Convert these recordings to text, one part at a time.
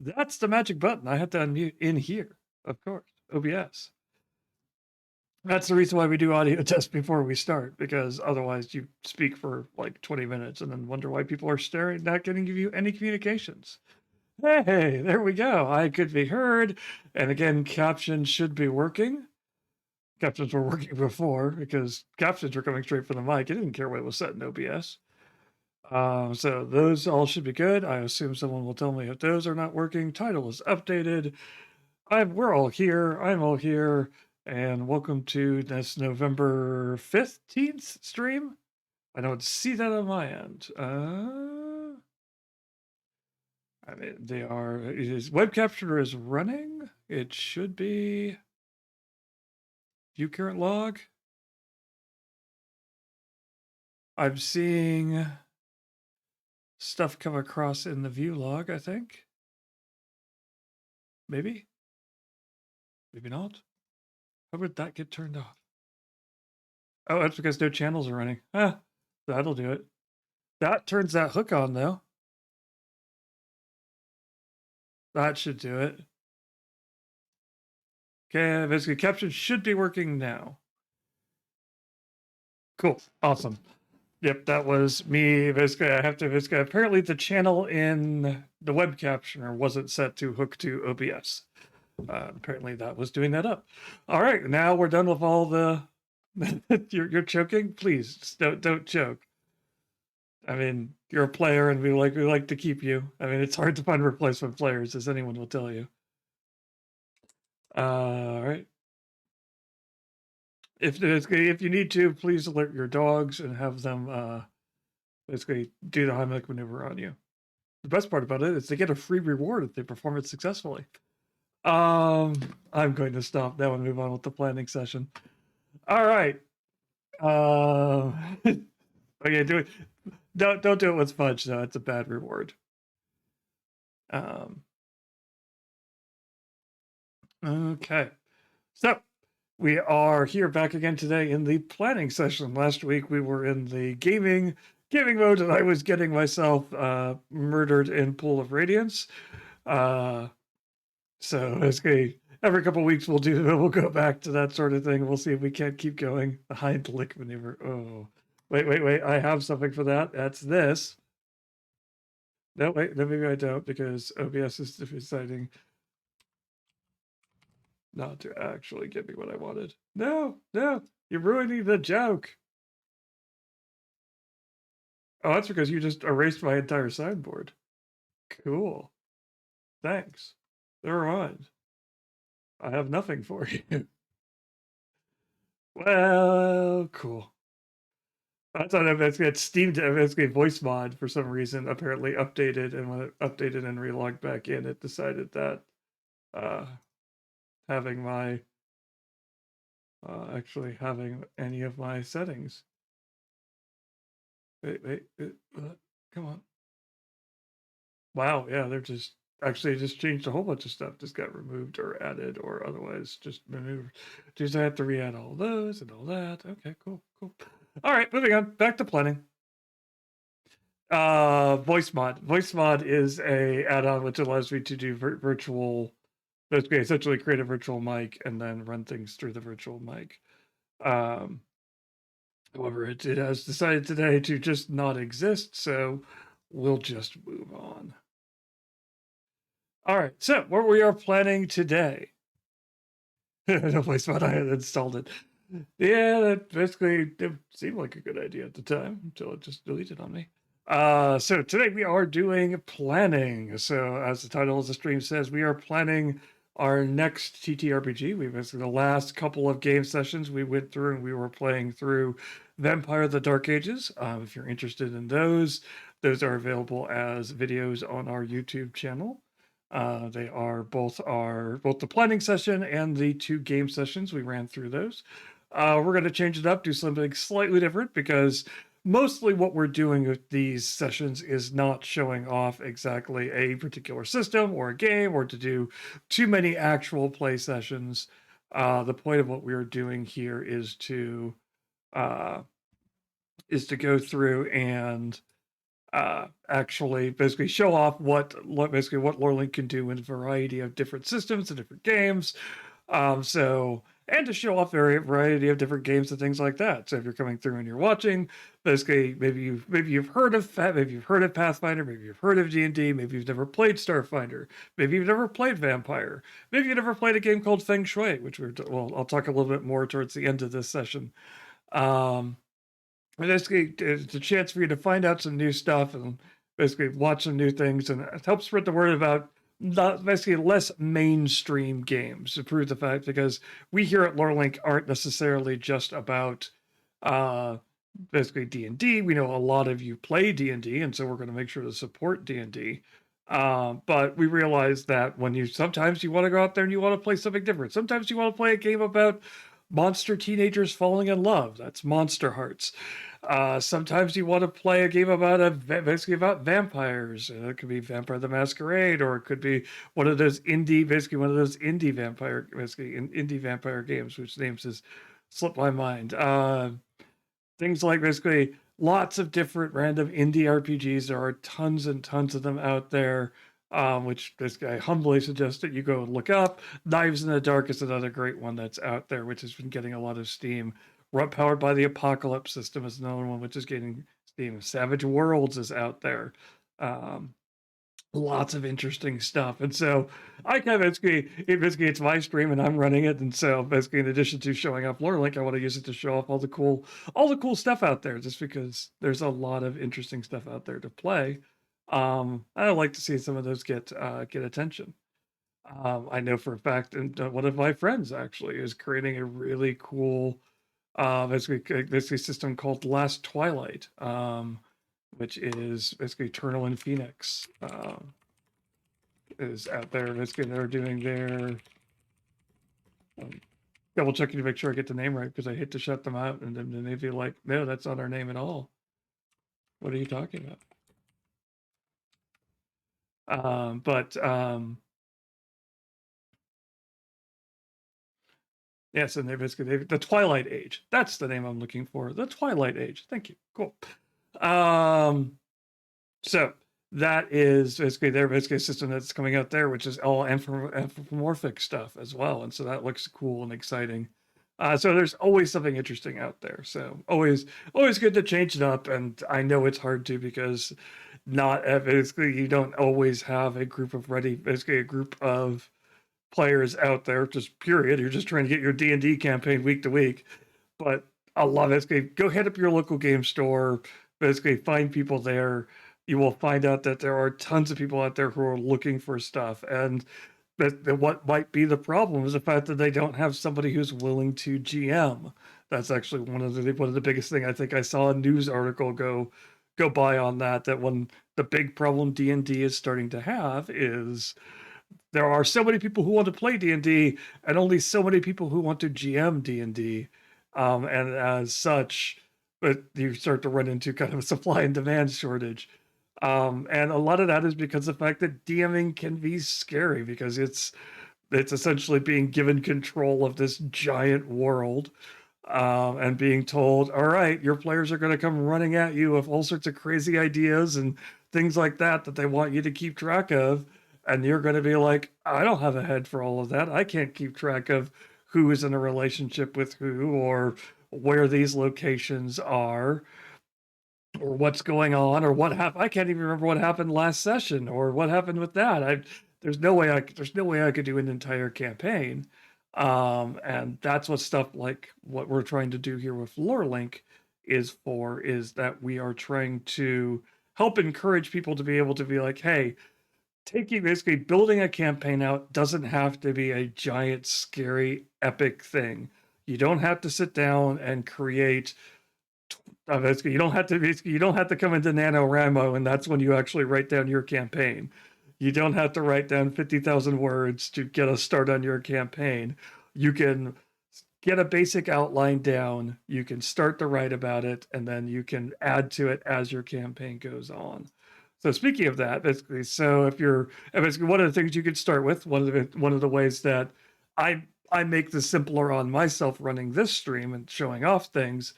That's the magic button. I have to unmute in here, of course. OBS. That's the reason why we do audio tests before we start, because otherwise you speak for like 20 minutes and then wonder why people are staring, not getting you any communications. Hey, there we go. I could be heard. And again, captions should be working. Captions were working before because captions were coming straight from the mic. I didn't care what was set in OBS. So those all should be good. I assume someone will tell me if those are not working. Title is updated. We're all here. I'm all here. And welcome to this November 15th stream. I don't see that on my end. I mean, web capture is running. It should be view current log. I'm seeing stuff come across in the view log, I think. Maybe not. How would that get turned off? Oh, that's because no channels are running. That'll do it. That turns that hook on, though. That should do it. Okay, basically, caption should be working now. Cool. Awesome. Yep, that was me. Basically, apparently the channel in the web captioner wasn't set to hook to OBS. Apparently that was doing that up. All right, now we're done with all the... you're choking? Please, don't choke. I mean, you're a player and we like to keep you. I mean, it's hard to find replacement players, as anyone will tell you. All right. If you need to, please alert your dogs and have them basically do the Heimlich maneuver on you. The best part about it is they get a free reward if they perform it successfully. I'm going to stop now and move on with the planning session. All right. Okay, do it. Don't do it with fudge though. It's a bad reward. Okay. So we are here back again today in the planning session. Last week we were in the gaming mode, and I was getting myself murdered in Pool of Radiance. So basically, every couple of weeks we'll go back to that sort of thing. We'll see if we can't keep going. The Heimlich maneuver. Oh, wait! I have something for that. That's this. No, wait, no, maybe I don't, because OBS is deciding not to actually give me what I wanted. No, you're ruining the joke. Oh, that's because you just erased my entire sideboard. Cool. Thanks. Never mind. I have nothing for you. Well, cool. I thought it's Steam basically voice mod for some reason apparently updated, and when it updated and relogged back in, it decided that having my actually having any of my settings. Wait, come on. Wow, yeah, they're just changed a whole bunch of stuff. Just got removed or added or otherwise just removed. Just I have to re-add all those and all that. Okay, cool. All right, moving on. Back to planning. Voice mod. Voice mod is a add-on which allows me to do virtual, basically essentially create a virtual mic and then run things through the virtual mic. However, it has decided today to just not exist, so we'll just move on. All right, so what we are planning today. No voice mod, I had installed it. Yeah, that basically it seemed like a good idea at the time until it just deleted on me. So today we are doing planning. So as the title of the stream says, we are planning our next TTRPG. We basically the last couple of game sessions we went through and we were playing through Vampire: The Dark Ages. If you're interested in those are available as videos on our YouTube channel. They are both the planning session and the 2 game sessions. We ran through those. We're going to change it up, do something slightly different, because mostly what we're doing with these sessions is not showing off exactly a particular system or a game or to do too many actual play sessions. The point of what we're doing here is to go through and actually basically show off what Lorelink can do in a variety of different systems and different games. And to show off a variety of different games and things like that. So if you're coming through and you're watching, basically maybe you've heard of Pathfinder, maybe you've heard of D&D, maybe you've never played Starfinder, maybe you've never played Vampire, maybe you've never played a game called Feng Shui, which I'll talk a little bit more towards the end of this session. And basically, it's a chance for you to find out some new stuff and basically watch some new things, and it helps spread the word about basically less mainstream games to prove the fact, because we here at Lorelink aren't necessarily just about basically D&D. We know a lot of you play D&D, and so we're going to make sure to support D&D. But we realize that sometimes you want to go out there and you want to play something different. Sometimes you want to play a game about monster teenagers falling in love. That's Monster Hearts. Sometimes you want to play a game basically about vampires. It could be Vampire the Masquerade, or it could be one of those indie vampire games, which names has slipped my mind. Things like basically lots of different random indie RPGs. There are tons and tons of them out there, which this guy humbly suggest that you go and look up. Knives in the Dark is another great one that's out there, which has been getting a lot of steam. Powered by the Apocalypse system is another one which is getting steam. Savage Worlds is out there. Lots of interesting stuff. And so I kind of basically it's my stream and I'm running it. And so basically, in addition to showing off Lorelink, I want to use it to show off all the cool stuff out there, just because there's a lot of interesting stuff out there to play. I'd like to see some of those get attention. I know for a fact, and one of my friends actually is creating a really cool basically system called Last Twilight, which is basically Eternal and Phoenix is out there. Basically, they're doing their double checking to make sure I get the name right, because I hate to shut them out, and then they feel like, no, that's not our name at all. What are you talking about? Yes, and they're basically the Twilight Age. That's the name I'm looking for. The Twilight Age. Thank you. Cool. So that is basically their basically system that's coming out there, which is all anthropomorphic stuff as well, and so that looks cool and exciting. So there's always something interesting out there. So always good to change it up, and I know it's hard to, because not basically you don't always have a group of players out there, just period. You're just trying to get your D&D campaign week to week. But I love it. Go head up your local game store, basically find people there. You will find out that there are tons of people out there who are looking for stuff. And that what might be the problem is the fact that they don't have somebody who's willing to GM. That's actually one of the biggest thing. I think I saw a news article go by on that one, the big problem D&D is starting to have is there are so many people who want to play D&D and only so many people who want to GM D&D. And as such, but you start to run into kind of a supply and demand shortage. And a lot of that is because of the fact that DMing can be scary, because it's essentially being given control of this giant world, and being told, all right, your players are going to come running at you with all sorts of crazy ideas and things like that they want you to keep track of. And you're going to be like, I don't have a head for all of that. I can't keep track of who is in a relationship with who, or where these locations are, or what's going on, or what happened. I can't even remember what happened last session, or what happened with that. There's no way I could do an entire campaign. And that's what stuff like what we're trying to do here with Lorelink is that we are trying to help encourage people to be able to be like, hey, basically building a campaign out doesn't have to be a giant, scary, epic thing. You don't have to sit down and create. Basically, you don't have to come into NaNoWriMo, and that's when you actually write down your campaign. You don't have to write down 50,000 words to get a start on your campaign. You can get a basic outline down. You can start to write about it, and then you can add to it as your campaign goes on. So speaking of that, basically, so basically one of the things you could start with, one of the ways that I make this simpler on myself running this stream and showing off things,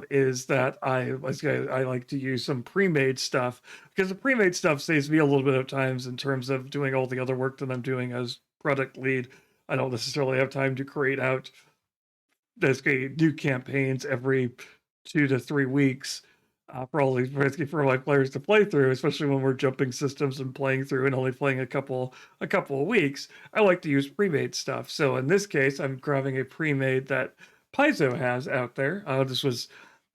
is that I like to use some pre-made stuff, because the pre-made stuff saves me a little bit of times in terms of doing all the other work that I'm doing as product lead. I don't necessarily have time to create out basically new campaigns every 2 to 3 weeks for all these basically for my players to play through, especially when we're jumping systems and playing through and only playing a couple of weeks. I like to use pre-made stuff. So in this case, I'm grabbing a pre-made that Paizo has out there. This was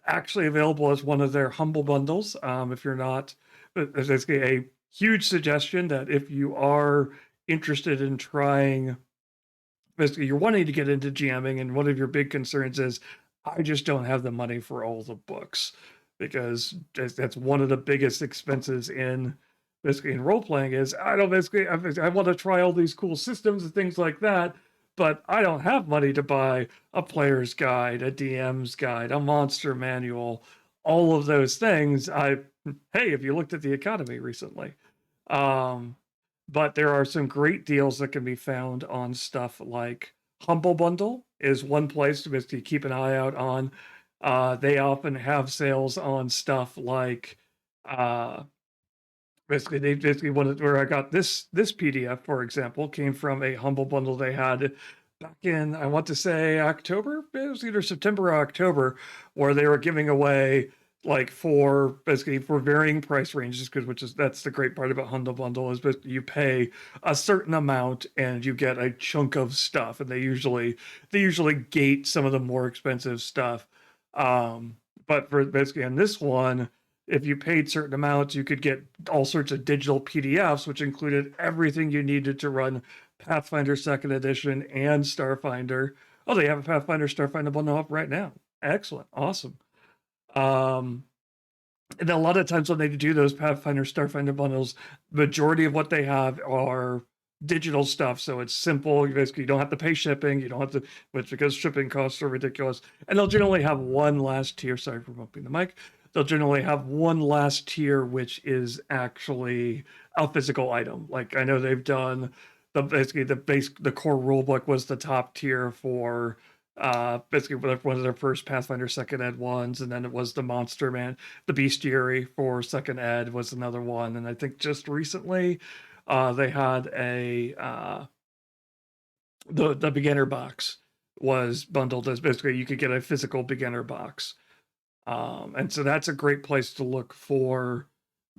actually available as one of their humble bundles. If you're not, there's basically a huge suggestion that if you are interested in trying, basically you're wanting to get into GMing and one of your big concerns is, I just don't have the money for all the books, because that's one of the biggest expenses in basically in role playing is I don't basically I want to try all these cool systems and things like that, but I don't have money to buy a player's guide, a DM's guide, a monster manual, all of those things. Hey, if you looked at the economy recently, um, but there are some great deals that can be found on stuff like Humble Bundle is one place to basically keep an eye out on. They often have sales on stuff like uh, basically they basically wanted where I got this PDF, for example, came from a Humble Bundle they had back in, I want to say October. It was either September or October, where they were giving away, like, for basically for varying price ranges, because that's the great part about Humble Bundle is that you pay a certain amount and you get a chunk of stuff, and they usually gate some of the more expensive stuff. But for basically on this one, if you paid certain amounts, you could get all sorts of digital PDFs, which included everything you needed to run Pathfinder Second Edition and Starfinder. Oh, they have a Pathfinder Starfinder bundle up right now. Excellent, awesome. Um, and a lot of times when they do those Pathfinder Starfinder bundles, majority of what they have are digital stuff, so it's simple. You basically don't have to pay shipping. You don't have to, which because shipping costs are ridiculous. And they'll generally have one last tier. Sorry for bumping the mic. They'll generally have one last tier, which is actually a physical item. Like, I know they've done basically the core rulebook was the top tier for basically one of their first Pathfinder second ed ones, and then it was the Monster Man, the Bestiary for second ed was another one, and I think just recently they had the beginner box was bundled as basically you could get a physical beginner box, and so that's a great place to look for,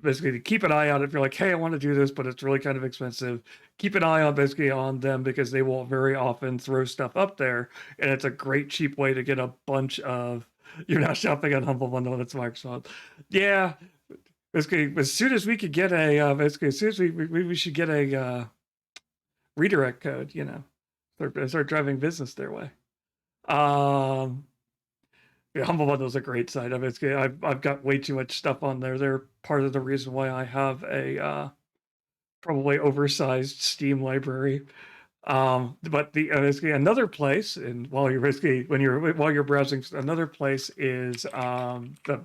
basically to keep an eye out if you're like, hey, I want to do this, but it's really kind of expensive. Keep an eye on basically on them, because they will very often throw stuff up there, and it's a great cheap way to get a bunch of. You're not shopping on Humble Bundle, it's Microsoft. Yeah, basically as soon as we could get a basically as soon as we should get a redirect code, start driving business their way. Um, Yeah, Humble Bundle is a great site. I mean, I've got way too much stuff on there. They're part of the reason why I have a probably oversized Steam library. But the basically another place, and while you're browsing, another place is the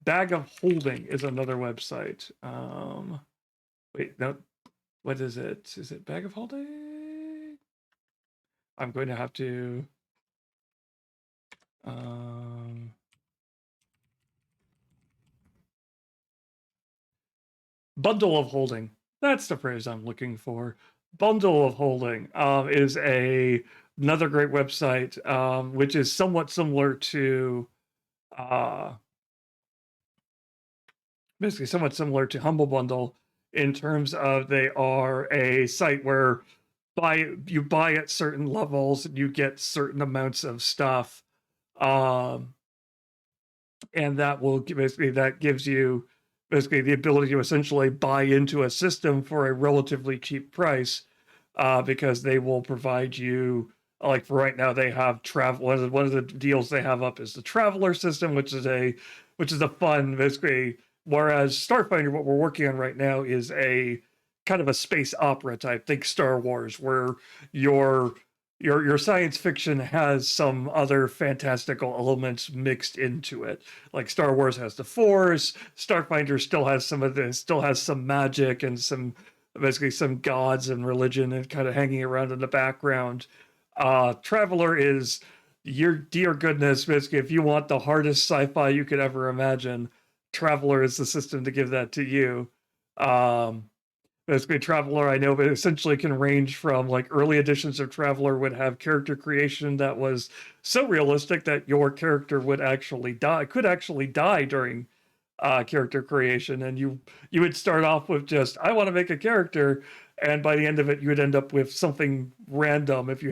Bag of Holding is another website. Wait, no, what is it? Is it Bag of Holding? I'm going to have to. Um, Bundle of Holding. That's the phrase I'm looking for. Bundle of Holding is another great website, which is somewhat similar to uh, basically somewhat similar to Humble Bundle, in terms of they are a site where you buy at certain levels and you get certain amounts of stuff, um, and that gives you basically the ability to essentially buy into a system for a relatively cheap price, because they will provide you, like, for right now they have travel. One of the deals they have up is the Traveler system, which is a fun, basically, whereas Starfinder, what we're working on right now, is a kind of a space opera type. Think Star Wars, where your your science fiction has some other fantastical elements mixed into it. Like Star Wars has the Force, Starfinder still has some magic and some, basically, some gods and religion and kind of hanging around in the background. Traveler is your dear goodness, basically, if you want the hardest sci-fi you could ever imagine, Traveler is the system to give that to you. Um, Basically, Traveler, I know, but essentially can range from like early editions of Traveler would have character creation that was so realistic that your character would actually die, could actually die during character creation, and you would start off with just I want to make a character, and by the end of it, you would end up with something random. If you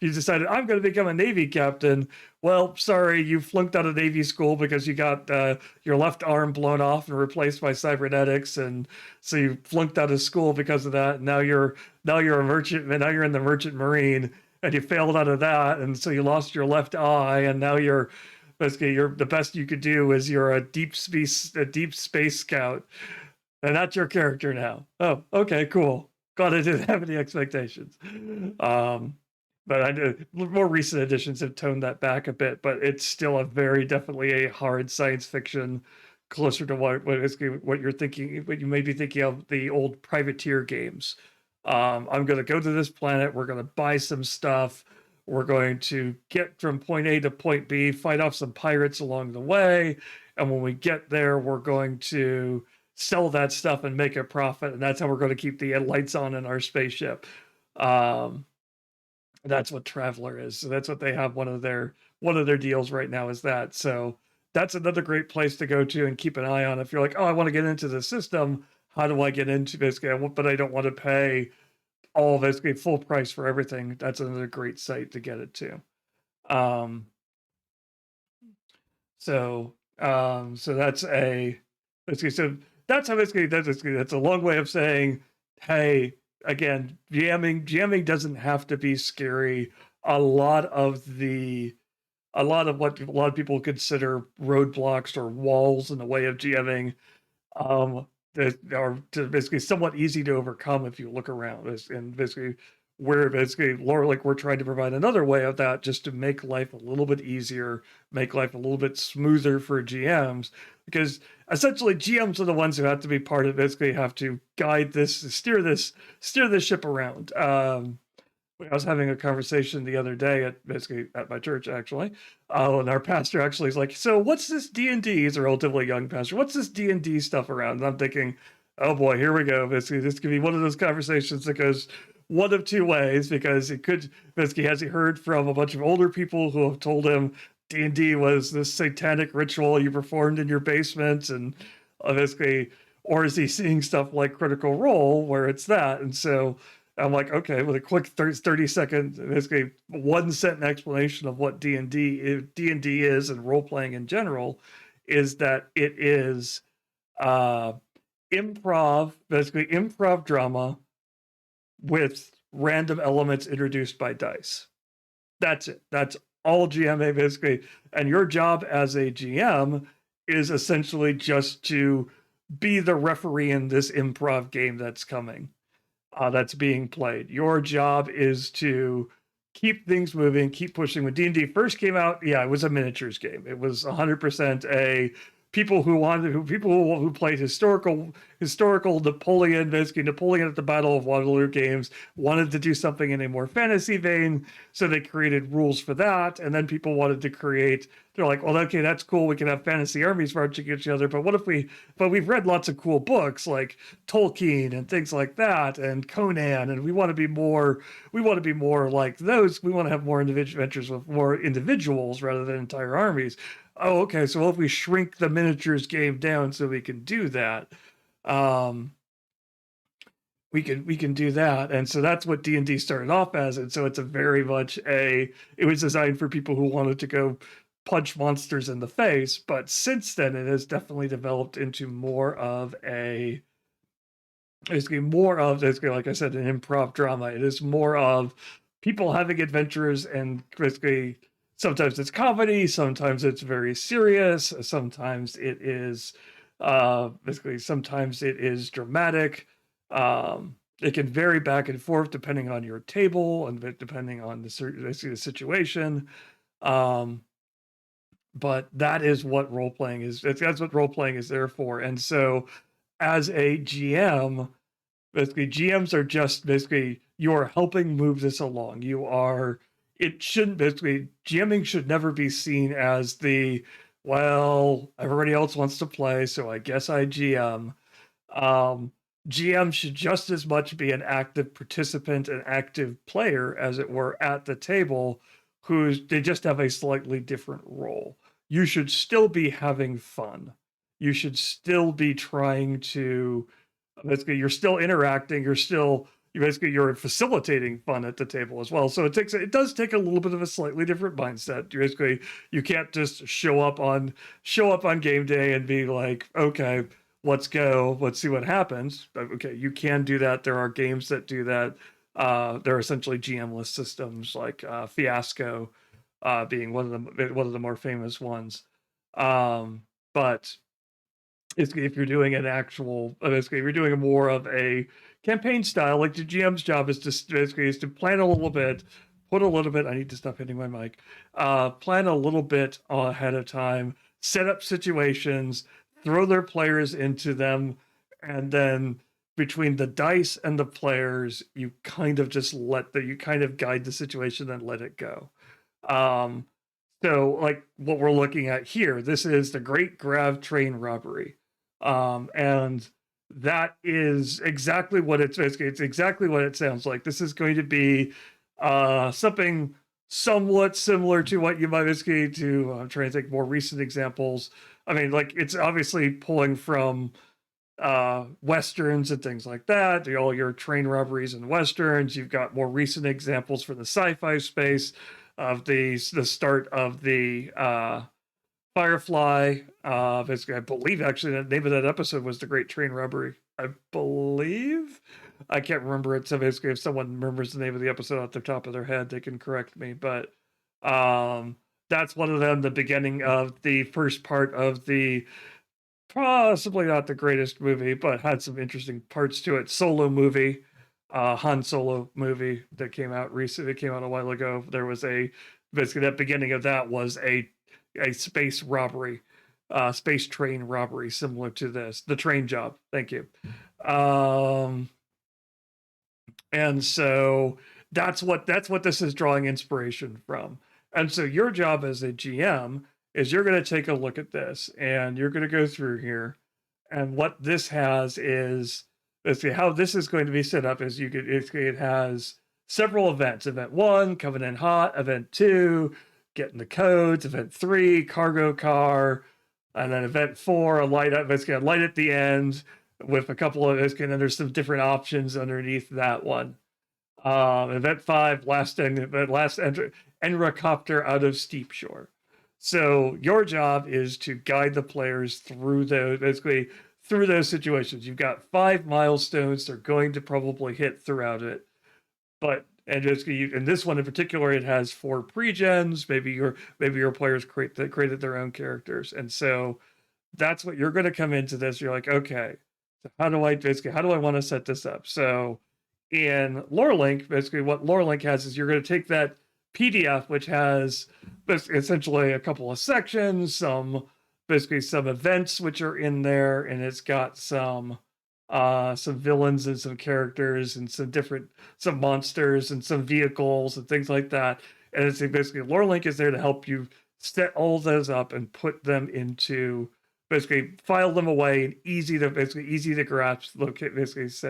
decided I'm going to become a Navy captain, well, sorry, you flunked out of Navy school because you got your left arm blown off and replaced by cybernetics, and so you flunked out of school because of that. And now you're a merchant, now you're in the merchant marine, and you failed out of that, and so you lost your left eye, and now you're basically you're the best you could do is you're a deep space scout, and that's your character now. Oh, okay, cool. Glad I didn't have any expectations. Um, but I know more recent editions have toned that back a bit, but it's still a very definitely a hard science fiction, closer to what you're thinking, what you may be thinking of the old privateer games. I'm going to go to this planet. We're going to buy some stuff. We're going to get from point A to point B, fight off some pirates along the way. And when we get there, we're going to sell that stuff and make a profit. And that's how we're going to keep the lights on in our spaceship. Um, that's what Traveler is. So that's what they have. One of their deals right now is that. So that's another great place to go to and keep an eye on. If you're like, oh, I want to get into the system, how do I get into basically? But I don't want to pay all basically full price for everything. That's another great site to get it to. Um, so that's a basically so that's how basically that's a long way of saying, hey, again, jamming doesn't have to be scary. A lot of what a lot of people consider roadblocks or walls in the way of jamming, um, that are basically somewhat easy to overcome if you look around. And basically, we're trying to provide another way of that just to make life a little bit easier, make life a little bit smoother for GMs, because essentially GMs are the ones who have to be part of basically have to guide this, steer this ship around. I was having a conversation the other day at my church actually, and our pastor actually is like, "So what's this D&D?" He's a relatively young pastor. "What's this D&D stuff around?" And I'm thinking, "Oh boy, here we go. Basically, this could be one of those conversations that goes one of two ways because it could basically has he heard from a bunch of older people who have told him D&D was this satanic ritual you performed in your basement, and basically, or is he seeing stuff like Critical Role where it's that?" And so I'm like, okay, with a quick 30-second, basically one sentence explanation of what D&D is and role playing in general, is that it is uh, basically improv drama with random elements introduced by dice. That's it. That's all GMA basically. And your job as a GM is essentially just to be the referee in this improv game that's coming. That's being played. Your job is to keep things moving, keep pushing. When D&D first came out, yeah, it was a miniatures game. It was 100% a people who played historical Napoleon, basically Napoleon at the Battle of Waterloo games, wanted to do something in a more fantasy vein, so they created rules for that. And then people wanted to create. They're like, well, okay, that's cool. We can have fantasy armies marching each other, but what if we've read lots of cool books like Tolkien and things like that, and Conan, and we want to be more like those. We want to have more individual adventures with more individuals rather than entire armies. Oh, okay. So what if we shrink the miniatures game down so we can do that? Um, we can do that, and so that's what D&D started off as, and so it's a very much it was designed for people who wanted to go punch monsters in the face. But since then, it has definitely developed into basically, like I said, an improv drama. It is more of people having adventures, and basically sometimes it's comedy, sometimes it's very serious, sometimes it is dramatic. It can vary back and forth depending on your table and depending on the situation. But that is what role playing is. That's what role playing is there for. And so, as a GM, basically GMs are just basically you're helping move this along. You are it shouldn't, basically, GMing should never be seen as the, well, everybody else wants to play, so I guess I GM. GM should just as much be an active participant, an active player, as it were, at the table, they just have a slightly different role. You should still be having fun. You should still be trying to, basically, you're still interacting, you're facilitating fun at the table as well. So it does take a little bit of a slightly different mindset. You can't just show up on game day and be like, okay, let's go, let's see what happens. Okay, you can do that. There are games that do that. There are essentially GM-less systems, like Fiasco being one of the more famous ones. But if you're doing an actual, basically, if you're doing more of a campaign style, like the GM's job is to plan a little bit, put a little bit. I need to stop hitting my mic. Plan a little bit ahead of time, set up situations, throw their players into them, and then between the dice and the players, you kind of guide the situation and let it go. So, like what we're looking at here, this is the Great Grav Train Robbery. And that is exactly what it's exactly what it sounds like. This is going to be something somewhat similar to what you might basically to. I'm trying to think more recent examples. I mean, like, it's obviously pulling from westerns and things like that. All your train robberies and westerns. You've got more recent examples for the sci-fi space of the start of the Firefly. I believe actually the name of that episode was The Great Train Robbery. I believe. I can't remember it. So basically, if someone remembers the name of the episode off the top of their head, they can correct me. But that's one of them. The beginning of the first part of the, possibly not the greatest movie, but had some interesting parts to it. Solo movie, Han Solo movie that came out recently. It came out a while ago. There was basically that beginning of that was a space robbery, space train robbery, similar to this. The Train Job. Thank you. And so that's what this is drawing inspiration from. And so your job as a GM is you're going to take a look at this and you're going to go through here. And what this has is, let's see how this is going to be set up is it has several events. Event 1, coming in hot. Event 2, getting the codes. Event 3, cargo car. And then event 4, a light up. It's going to light at the end with a couple of, there's some different options underneath that one. Event 5, last Enracopter out of Steep Shore. So your job is to guide the players through those situations. You've got 5 milestones they're going to probably hit throughout it. But in this one in particular, it has 4 pre-gens. Maybe your players created their own characters, and so that's what you're going to come into this. You're like, okay, so how do I want to set this up? So in LoreLink, basically what LoreLink has is you're going to take that PDF, which has essentially a couple of sections, basically some events which are in there, and it's got some villains and some characters and some monsters and some vehicles and things like that. And it's basically LoreLink is there to help you set all those up and put them into, basically file them away and easy to grasp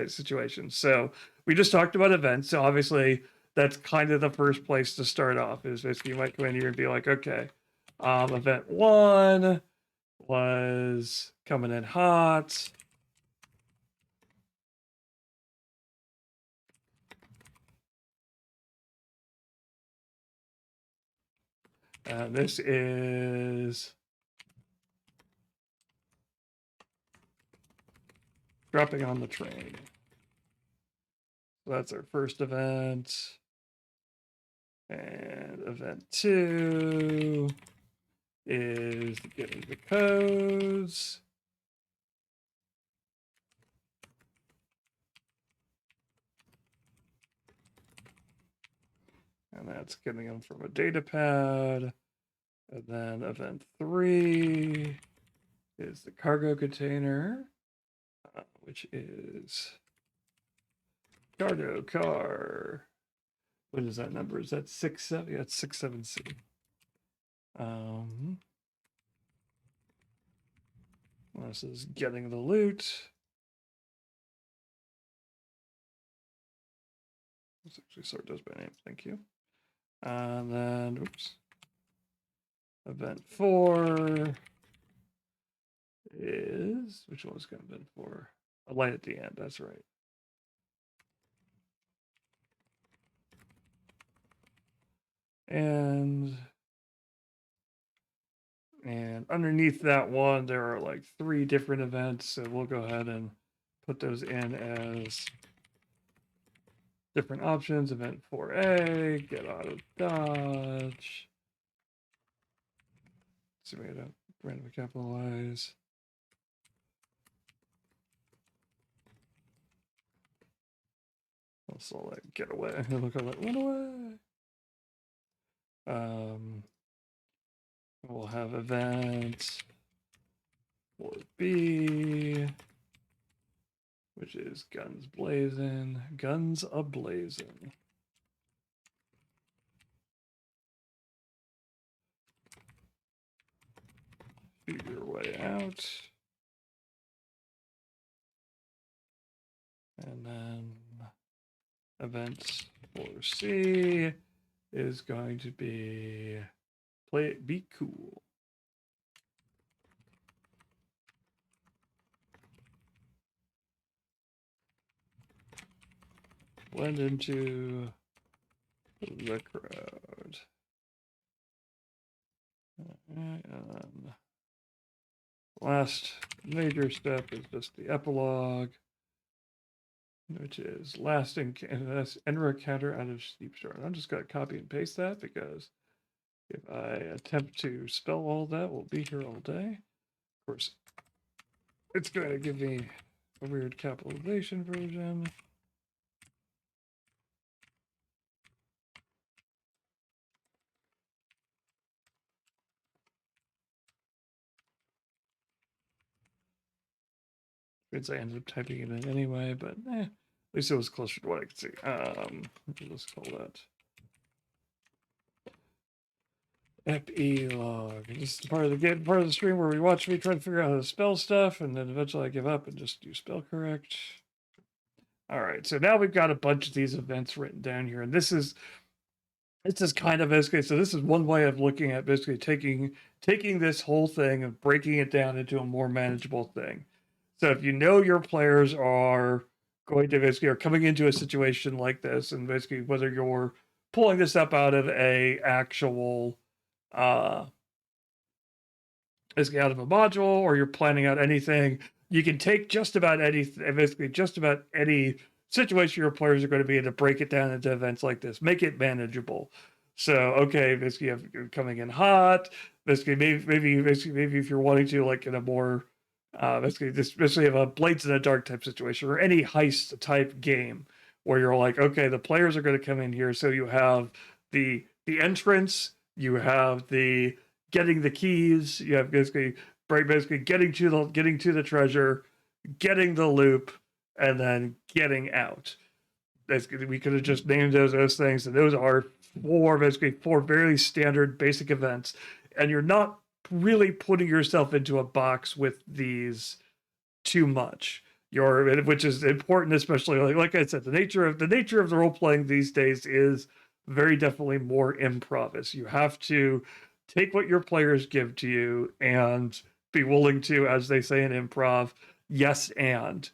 situations. So we just talked about events. So obviously that's kind of the first place to start off, is basically you might go in here and be like, okay, event 1 was coming in hot. And this is dropping on the train. So that's our first event. And event 2 is getting the codes. And that's getting them from a data pad. And then event 3 is the cargo container, which is cargo car. what is that number? Is that 6-7? Yeah, it's 6-7C. This is getting the loot. Let's actually sort those by name. Thank you. And then, oops. Event 4 is, which one was going to event 4? A light at the end, that's right. And underneath that one, there are like 3 different events. So we'll go ahead and put those in as different options. Event 4A, get out of dodge. So we gotta randomly capitalize. I'll select get away. Look at that, run away. We'll have event 4B, which is guns blazing, guns a-blazing. Figure your way out. And then event 4C is going to be play it, be cool. Blend into the crowd. And last major step is just the epilogue, which is enter a counter out of steep start. I'm just going to copy and paste that because if I attempt to spell all that, we'll be here all day. Of course, it's going to give me a weird capitalization version. I ended up typing it in anyway, but at least it was closer to what I could see. Let's call that epilogue. This is part of the stream where we watch me try to figure out how to spell stuff, and then eventually I give up and just do spell correct. All right, so now we've got a bunch of these events written down here, and this is kind of basically, so this is one way of looking at basically taking this whole thing and breaking it down into a more manageable thing. So if you know your players are going to basically are coming into a situation like this, and basically whether you're pulling this up out of a actual basically out of a module or you're planning out anything, you can take just about anything, basically just about any situation your players are going to be in to break it down into events like this, make it manageable. So okay, basically you're coming in hot. Basically, maybe if you're wanting to like in a more basically especially have a blades in the dark type situation or any heist type game where you're like, okay, the players are going to come in here, so you have the entrance, you have the getting the keys, you have basically getting to the treasure, getting the loop, and then getting out. Basically, we could have just named those things, and those are four very standard basic events, and you're not really putting yourself into a box with these too much. Which is important, especially like I said, the nature of the role playing these days is very definitely more improv. You have to take what your players give to you and be willing to, as they say in improv, yes and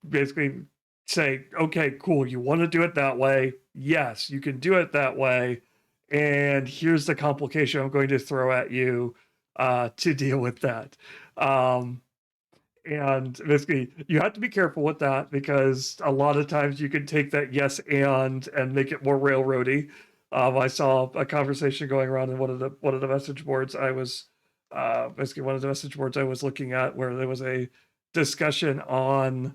basically say, okay, cool, you want to do it that way? Yes, you can do it that way. And here's the complication I'm going to throw at you to deal with that. And basically, you have to be careful with that because a lot of times you can take that yes and make it more railroady. I saw a conversation going around in one of the message boards I was basically one of the message boards I was looking at where there was a discussion on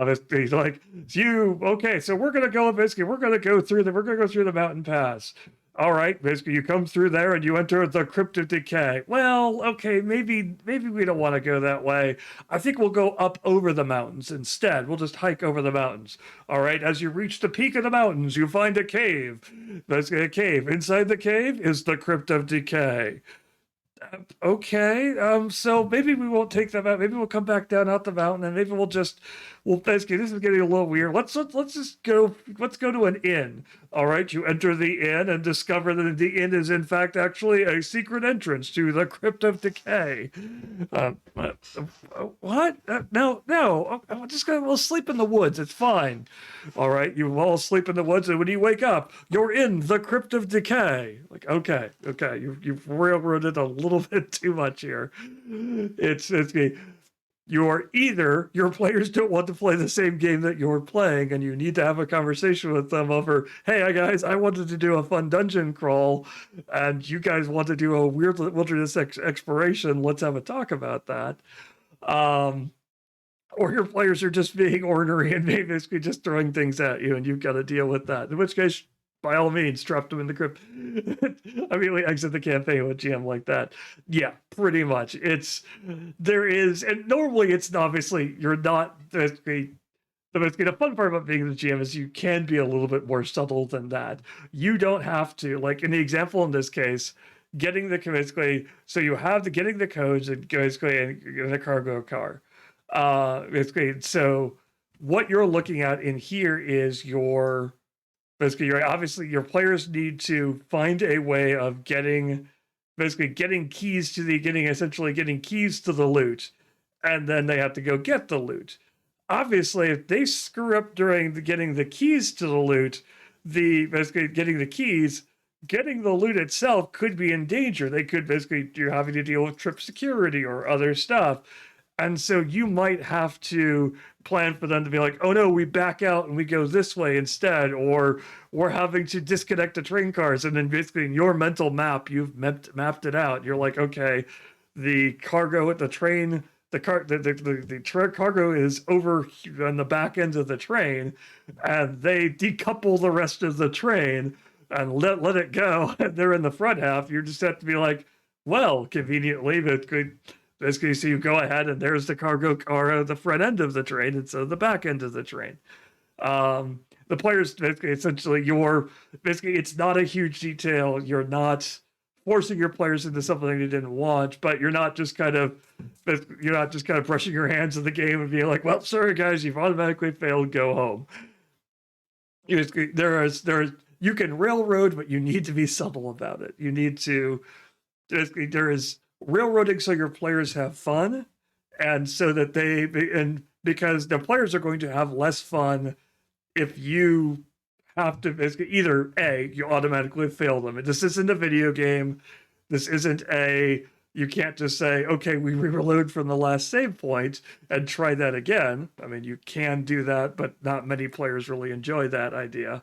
basically like you okay, so we're gonna go through the mountain pass. All right, basically you come through there and you enter the Crypt of Decay. Well, okay, maybe we don't want to go that way. I think we'll go up over the mountains instead. We'll just hike over the mountains. All right, as you reach the peak of the mountains, you find a cave. Basically a cave. Inside the cave is the Crypt of Decay. Okay, so maybe we won't take them out. Maybe we'll come back down out the mountain, and maybe we'll basically, this is getting a little weird. Let's just go. Let's go to an inn. All right, you enter the inn and discover that the inn is in fact actually a secret entrance to the Crypt of Decay. What? No. I'm just gonna. We'll sleep in the woods. It's fine. All right, you all sleep in the woods, and when you wake up, you're in the Crypt of Decay. Like, okay, you've railroaded a little bit too much here. It's you're either your players don't want to play the same game that you're playing, and you need to have a conversation with them over, hey guys, I wanted to do a fun dungeon crawl, and you guys want to do a weird wilderness exploration. Let's have a talk about that. Or your players are just being ornery and basically just throwing things at you, and you've got to deal with that. In which case, by all means, trap them in the crypt. I mean, we exit the campaign with GM like that. Yeah, pretty much. There is, and normally it's obviously, you're not, the fun part about being the GM is you can be a little bit more subtle than that. You don't have to, like in the example in this case, getting the getting the codes and basically in a cargo car. Basically, so what you're looking at in here is basically obviously your players need to find a way of getting keys to the loot, and then they have to go get the loot. Obviously, if they screw up during getting the keys to the loot, getting the loot itself could be in danger. They could you're having to deal with trip security or other stuff. And so you might have to plan for them to be like, oh no, we back out and we go this way instead, or we're having to disconnect the train cars. And then basically in your mental map, you've mapped it out. You're like, okay, the cargo at the train, the cargo is over on the back end of the train, and they decouple the rest of the train and let it go. And they're in the front half. You just have to be like, well, conveniently, but basically, so you go ahead and there's the cargo car, the front end of the train, and so the back end of the train. The players basically essentially it's not a huge detail. You're not forcing your players into something they didn't want, but you're not just kind of brushing your hands in the game and being like, well, sorry guys, you've automatically failed, go home. You can railroad, but you need to be subtle about it. You need to there is railroading so your players have fun, and so that because the players are going to have less fun if you have to basically either you automatically fail them. This isn't a video game. This isn't you can't just say, okay, we reload from the last save point and try that again. I mean, you can do that, but not many players really enjoy that idea.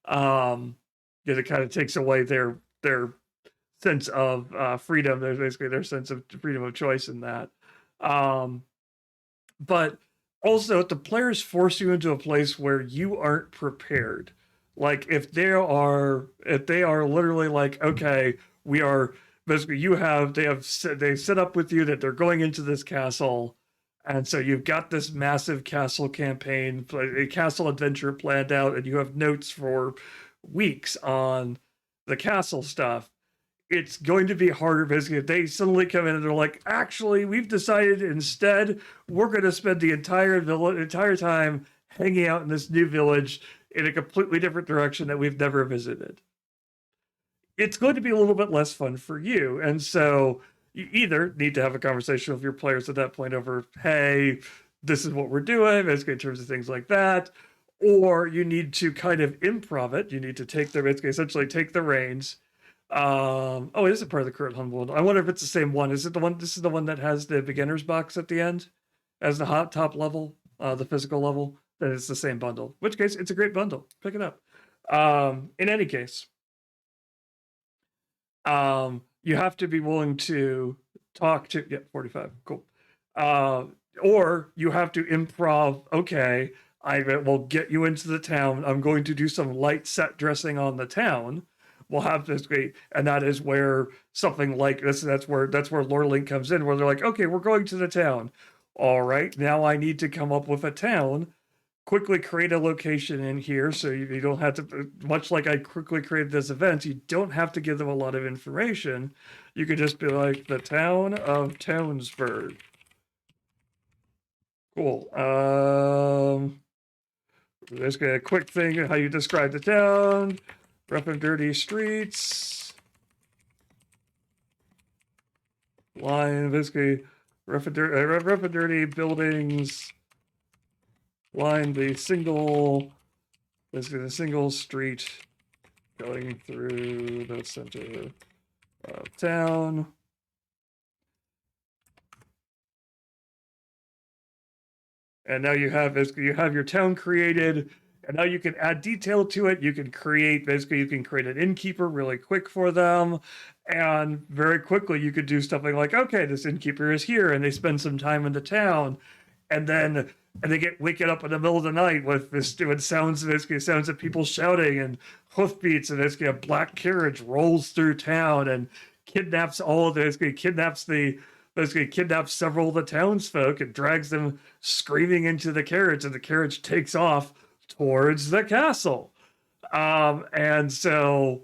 It kind of takes away their sense of freedom. There's basically their sense of freedom of choice in that. But also, if the players force you into a place where you aren't prepared, like if they are literally like, okay, we are basically they set up with you that they're going into this castle, and so you've got this massive castle campaign, a castle adventure planned out, and you have notes for weeks on the castle stuff. It's going to be harder basically if they suddenly come in and they're like, actually, we've decided instead we're going to spend the entire time hanging out in this new village in a completely different direction that we've never visited. It's going to be a little bit less fun for you. And so you either need to have a conversation with your players at that point over, hey, this is what we're doing, basically in terms of things like that. Or you need to kind of improv it. You need to essentially take the reins. It is a part of the current Humble. I wonder if it's the same one. Is it the one? This is the one that has the beginner's box at the end as the top level, the physical level. Then it's the same bundle. In which case, it's a great bundle. Pick it up. In any case, you have to be willing to talk to. Yeah, 45. Cool. Or you have to improv. Okay, I will get you into the town. I'm going to do some light set dressing on the town. will have this great, and that is where something like this, that's where lore link comes in, where they're like, okay, we're going to the town. All right, now I need to come up with a town, quickly create a location in here, so you don't have to, much like I quickly created this event, you don't have to give them a lot of information. You could just be like, the town of Townsburg. Cool. There's a quick thing how you describe the town. Rough and dirty streets. Line, basically, rough and dirty buildings. Line the single, basically the single street going through the center of town. And now you have your town created, and now you can add detail to it. You can create, basically, you can create an innkeeper really quick for them, and very quickly you could do something like, okay, this innkeeper is here, and they spend some time in the town, and then they get waken up in the middle of the night with this doing sounds, basically sounds of people shouting and hoofbeats, and basically a black carriage rolls through town and kidnaps all of this, basically kidnaps several of the townsfolk and drags them screaming into the carriage, and the carriage takes off towards the castle. And so,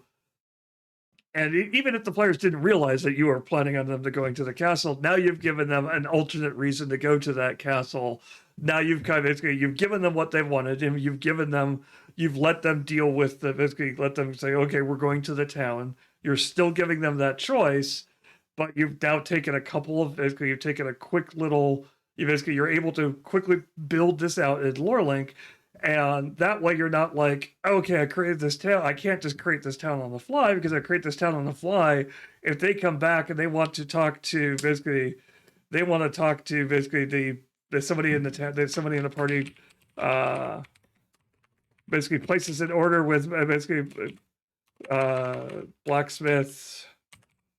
and even if the players didn't realize that you were planning on them to going to the castle, now you've given them an alternate reason to go to that castle. Now you've kind of, you've given them what they wanted, and you've let them deal with basically let them say, okay, we're going to the town. You're still giving them that choice, but you've now taken a couple of, basically, you've taken a quick little, you're able to quickly build this out in lore link, and that way you're not like, okay, I created this town, I can't just create this town on the fly, because I create this town on the fly, if they come back and they want to talk to, basically, the somebody in the town, somebody in the party, basically places an order with, blacksmith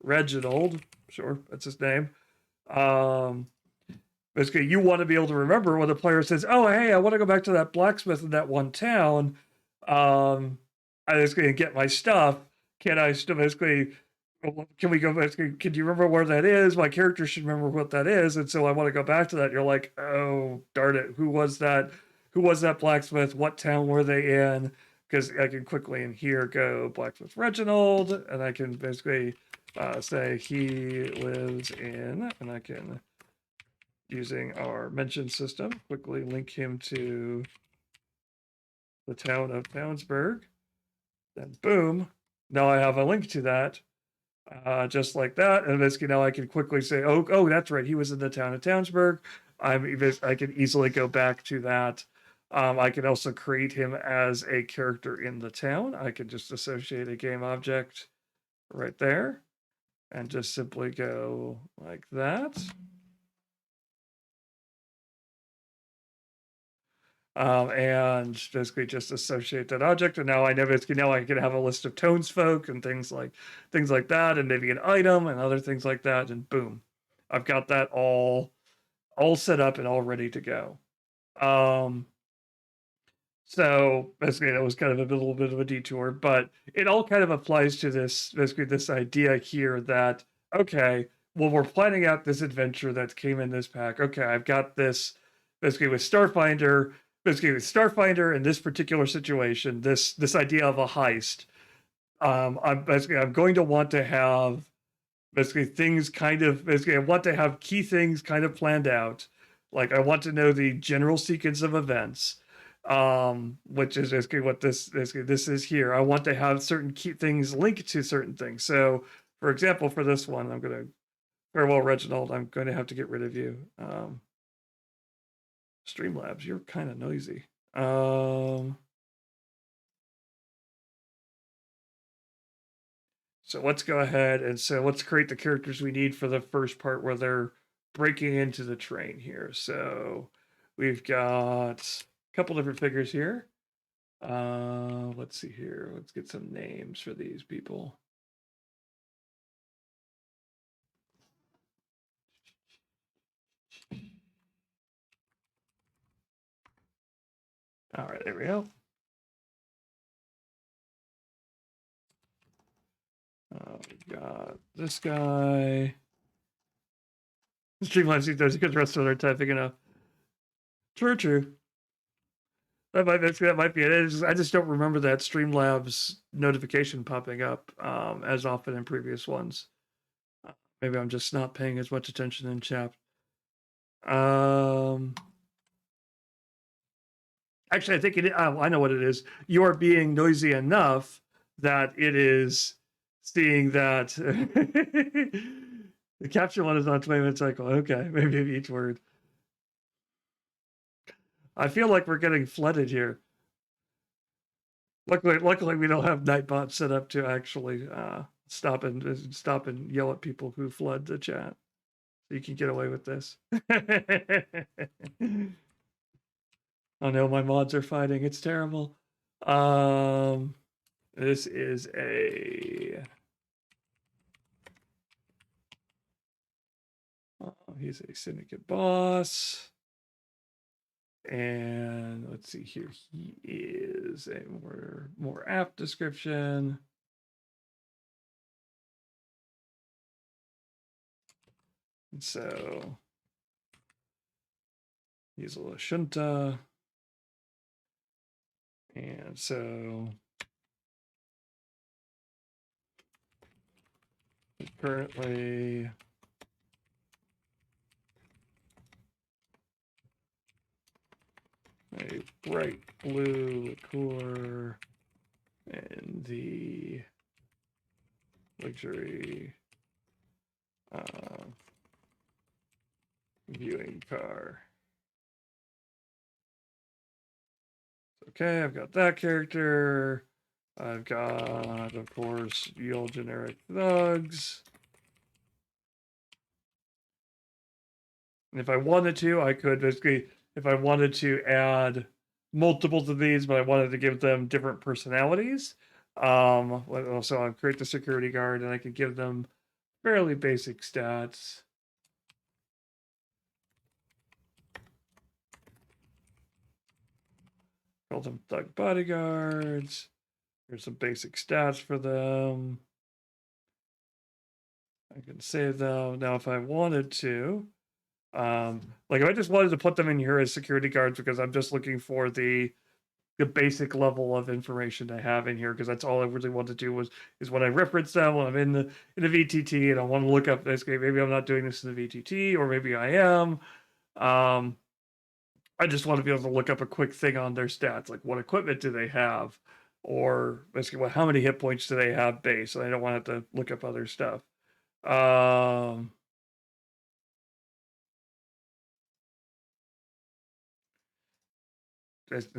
Reginald, sure, that's his name. Basically, you want to be able to remember when the player says, "Oh, hey, I want to go back to that blacksmith in that one town. I was going to get my stuff. Can I still basically? Can we go basically? Can you remember where that is? My character should remember what that is, and so I want to go back to that." You're like, "Oh, darn it! Who was that? Who was that blacksmith? What town were they in?" Because I can quickly in here go blacksmith Reginald, and I can basically say he lives in, and I can, using our mention system, quickly link him to the town of Townsburg. Then boom, now I have a link to that, just like that. And basically now I can quickly say, oh, that's right, he was in the town of Townsburg. I can easily go back to that. I can also create him as a character in the town. I can just associate a game object right there and just simply go like that. And basically just associate that object. And now I know basically now I can have a list of townsfolk and things like that, and maybe an item and other things like that. And boom, I've got that all set up and all ready to go. So basically that was kind of a little bit of a detour, but it all kind of applies to this, basically this idea here that, okay, well, we're planning out this adventure that came in this pack. Okay, I've got this basically with Starfinder, in this particular situation, this idea of a heist. I'm going to want to have basically things kind of, basically I want to have key things kind of planned out. Like I want to know the general sequence of events, which is basically what this is here. I want to have certain key things linked to certain things. So for example, for this one, I'm going to, farewell Reginald, I'm going to have to get rid of you. Streamlabs, you're kind of noisy. So let's go ahead and so let's create the characters we need for the first part where they're breaking into the train here. So we've got a couple different figures here. Let's see here. Let's get some names for these people. All right, there we go. We got this guy. Streamlabs these days because the rest of them are typing enough. True. That might be it. I just don't remember that Streamlabs notification popping up as often in previous ones. Maybe I'm just not paying as much attention in chat. Actually, I think it. I know what it is. You are being noisy enough that it is seeing that the capture one is on 20-minute cycle. Okay, maybe each word. I feel like we're getting flooded here. Luckily, we don't have Nightbot set up to actually stop and yell at people who flood the chat. So you can get away with this. Oh no, my mods are fighting. It's terrible. This is a. He's a syndicate boss. And let's see here. He is a more apt description. And so he's a Lashunta. And so currently a bright blue liqueur and the luxury viewing car. Okay, I've got that character. I've got, of course, your generic thugs. And if I wanted to, I could basically, if I wanted to add multiples of these, but I wanted to give them different personalities. So I'll create the security guard and I could give them fairly basic stats. Call them thug bodyguards. Here's some basic stats for them. I can save them. Now, if I wanted to, like if I just wanted to put them in here as security guards because I'm just looking for the basic level of information I have in here because that's all I really want to do is when I reference them when I'm in the VTT and I want to look up this game. Maybe I'm not doing this in the VTT or maybe I am. I just want to be able to look up a quick thing on their stats, like what equipment do they have, or basically how many hit points do they have base. So I don't want to have to look up other stuff. And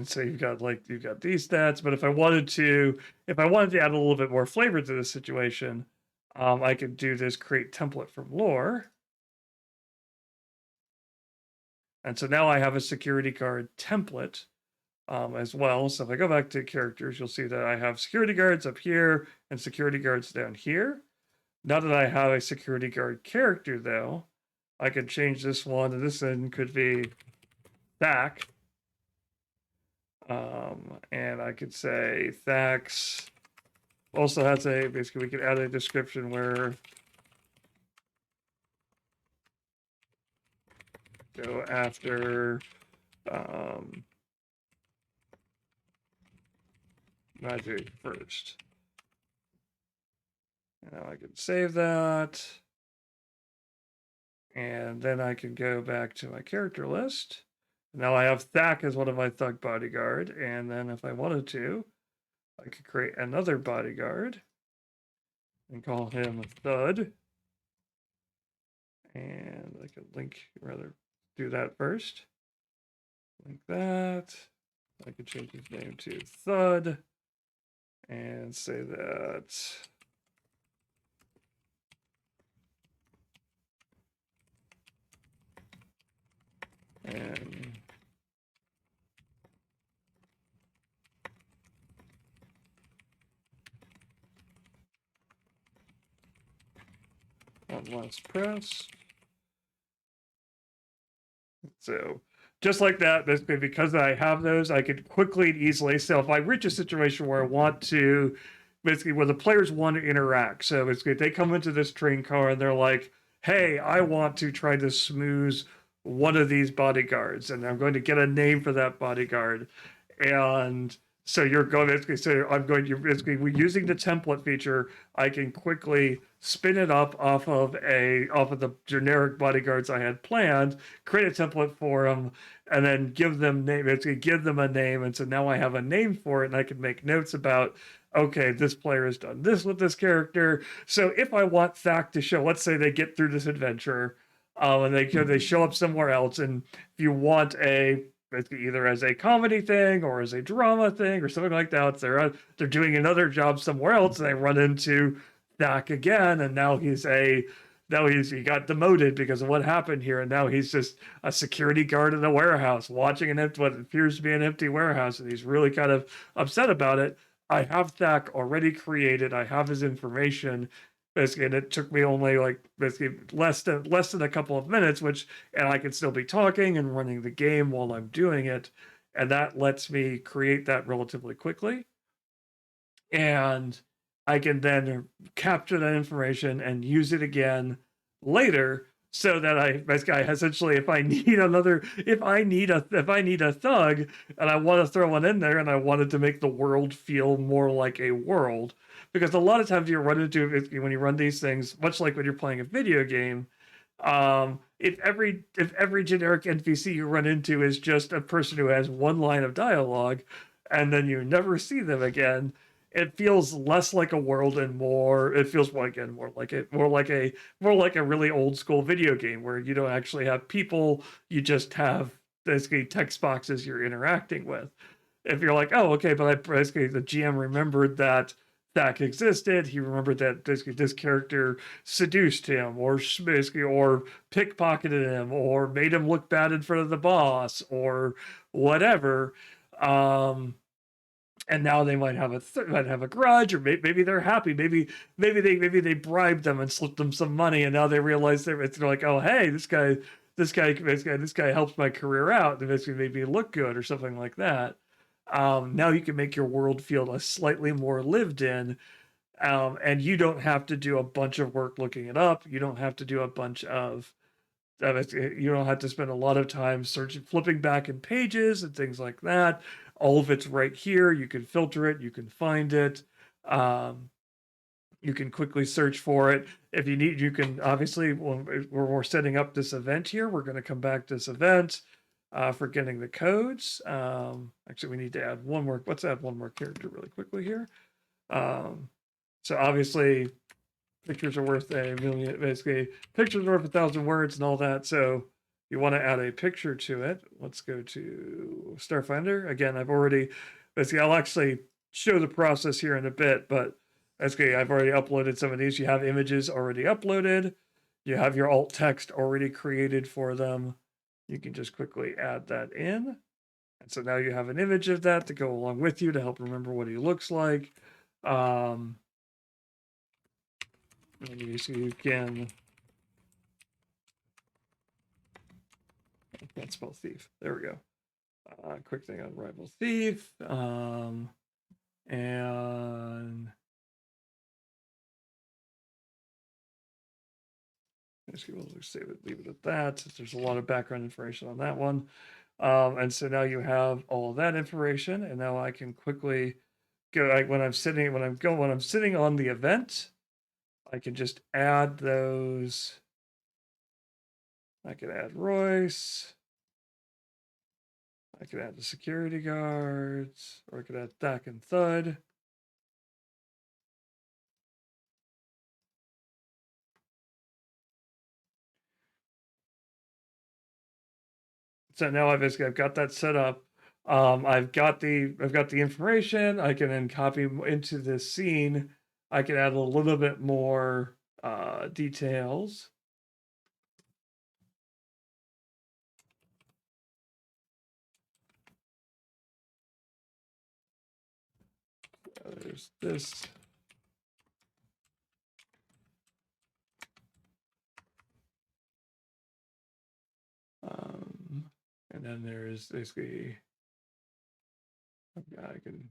so you've got these stats, but if I wanted to add a little bit more flavor to this situation, I could do this create template from lore. And so now I have a security guard template as well. So if I go back to characters, you'll see that I have security guards up here and security guards down here. Now that I have a security guard character, though, I could change this one, and this one could be Thack. And I could say Thax also has basically we could add a description where go after magic first. Now I can save that. And then I can go back to my character list. Now I have Thack as one of my thug bodyguard. And then if I wanted to, I could create another bodyguard and call him Thud. And I could do that first. Like that. I could change his name to Thud and say that and one last press. So just like that, basically, because I have those, I could quickly and easily. So if I reach a situation where I want to basically where the players want to interact. So basically, they come into this train car and they're like, "Hey, I want to try to smooze one of these bodyguards, and I'm going to get a name for that bodyguard." And so you're going basically. So I'm going. You're basically using the template feature. I can quickly spin it up off of the generic bodyguards I had planned, create a template for them, and then give them name. It's going to give them a name, and so now I have a name for it, and I can make notes about. Okay, this player has done this with this character. So if I want Thack to show, let's say they get through this adventure, and they show up somewhere else, and if you want a either as a comedy thing or as a drama thing or something like that, they're doing another job somewhere else, and they run into Thack again, and he got demoted because of what happened here, and now he's just a security guard in a warehouse watching what appears to be an empty warehouse, and he's really kind of upset about it. I have Thack already created. I have his information. Basically, and it took me only like basically less than a couple of minutes, and I can still be talking and running the game while I'm doing it, and that lets me create that relatively quickly. And I can then capture that information and use it again later, so that essentially, if I need a thug and I want to throw one in there, and I wanted to make the world feel more like a world, because a lot of times you run into when you run these things, much like when you're playing a video game, if every generic NPC you run into is just a person who has one line of dialogue, and then you never see them again, it feels less like a world and more. It feels more like a really old school video game where you don't actually have people. You just have basically text boxes you're interacting with. If you're like, oh, okay, but basically the GM remembered that Thack existed. He remembered that this character seduced him, or basically, or pickpocketed him, or made him look bad in front of the boss, or whatever. Um, and now they might have a grudge, or maybe they're happy. Maybe they bribed them and slipped them some money, and now they realize they're like, oh, hey, this guy helps my career out. They basically made me look good or something like that. Now you can make your world feel a slightly more lived in, and you don't have to do a bunch of work looking it up. You don't have to do a bunch of you don't have to spend a lot of time searching, flipping back in pages and things like that. All of it's right here. You can filter it. You can find it. Um, you can quickly search for it. If you need, you can obviously, when we're setting up this event here, we're going to come back to this event for getting the codes. Actually, we need to add one more. Let's add one more character really quickly here. So obviously, pictures are worth a million. Basically, pictures are worth 1,000 words and all that. So you want to add a picture to it. Let's go to Starfinder. Again, I'll actually show the process here in a bit, but basically, I've already uploaded some of these. You have images already uploaded. You have your alt text already created for them. You can just quickly add that in. And so now you have an image of that to go along with you to help remember what he looks like. Maybe so you can. I can't spell thief. There we go. Quick thing on rival thief. And we'll just save it, leave it at that. There's a lot of background information on that one. And so now you have all of that information, and now I can quickly go when I'm sitting on the event, I can just add those. I can add Royce. I could add the security guards, or I could add Thack and Thud. So now I've got that set up. I've got the information. I can then copy into this scene. I can add a little bit more details. There's this. And then there's basically, I can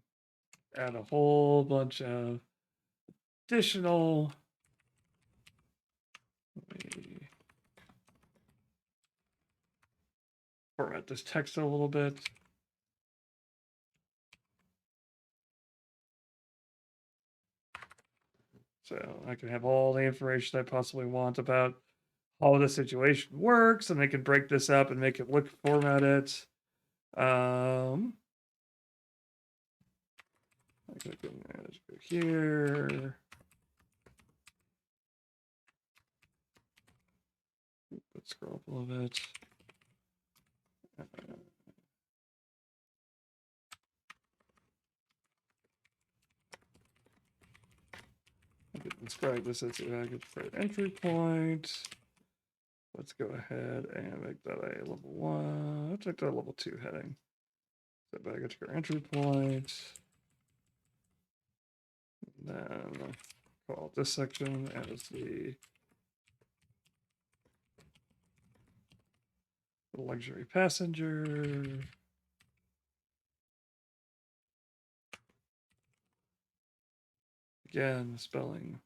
add a whole bunch of additional. Let me format this text a little bit. So I can have all the information I possibly want about how the situation works, and I can break this up and make it look formatted. I can go here. Let's scroll up a little bit. I can describe this as a entry point. Let's go ahead and make that a level 1. Let's make that a level 2 heading. So baggage our entry point. And then call this section as the luxury passenger. Again, spelling.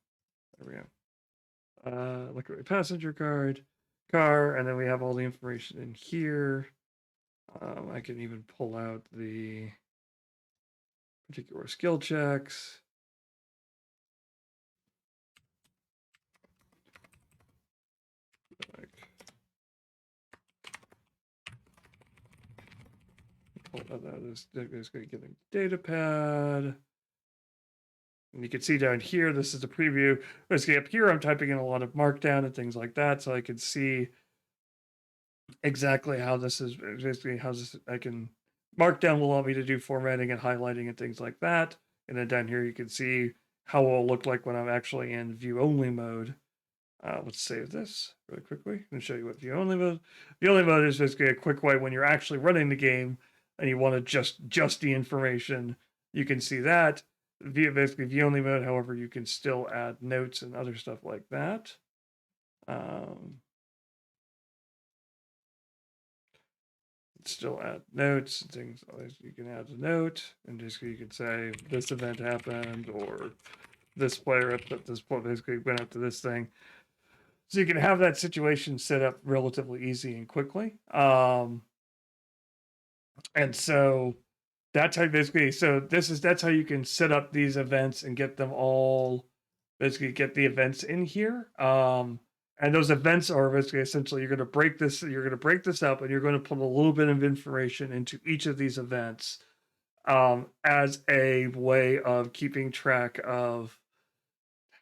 There we go. Luxury passenger car, and then we have all the information in here. I can even pull out the particular skill checks. Pull that is going to get a data pad. And you can see down here, this is a preview. Basically up here, I'm typing in a lot of markdown and things like that, so I can see exactly how this is, basically how this, I can, markdown will allow me to do formatting and highlighting and things like that. And then down here, you can see how it will look like when I'm actually in view only mode. Let's save this really quickly and show you what view only mode. View only mode is basically a quick way when you're actually running the game and you want to just the information. You can see that basically view only mode. However, you can still add notes and other stuff like that. Still add notes and things. You can add a note and just you can say this event happened or this player at this point basically went up to this thing. So you can have that situation set up relatively easy and quickly. And so that's how basically, so that's how you can set up these events and get them all, basically get the events in here. And those events are basically essentially you're going to break this up and you're going to put a little bit of information into each of these events as a way of keeping track of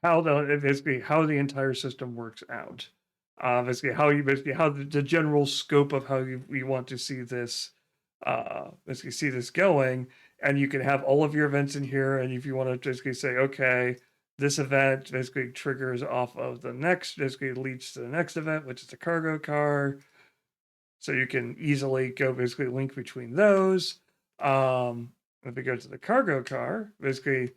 how the entire system works out. Basically how the general scope of how we want to see this basically see this going, and you can have all of your events in here, and if you want to basically say, okay, this event basically triggers off of the next, basically leads to the next event, which is the cargo car. So you can easily go basically link between those. If we go to the cargo car, basically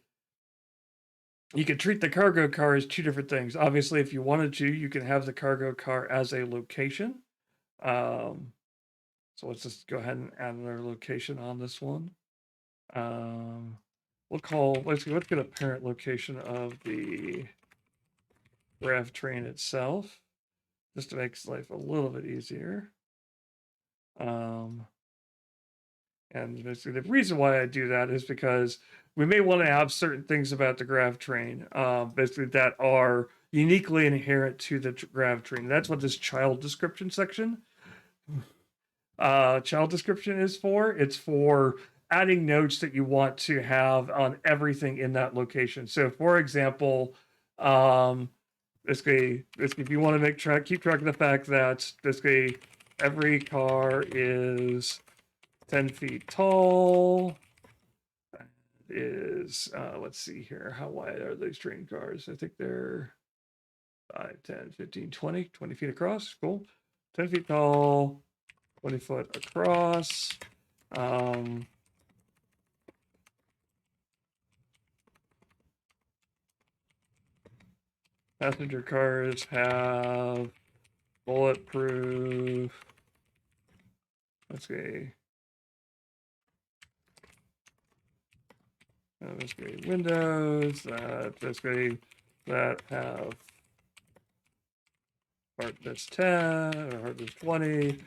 you can treat the cargo car as two different things. Obviously, if you wanted to, you can have the cargo car as a location. So let's just go ahead and add another location on this one. Let's get a parent location of the Grav train itself, just to make life a little bit easier. And basically the reason why I do that is because we may want to have certain things about the Grav train, basically that are uniquely inherent to the Grav train. That's what this child description section child description is for. It's for adding notes that you want to have on everything in that location. So for example, basically if you want to keep track of the fact that basically every car is 10 feet tall, is let's see here, how wide are these train cars? I think they're 5, 10, 15, 20 feet across. Cool. 10 feet tall, 20 foot across. Passenger cars have bulletproof. Let's see. basically windows that basically that have hardness 10 or hardness 20.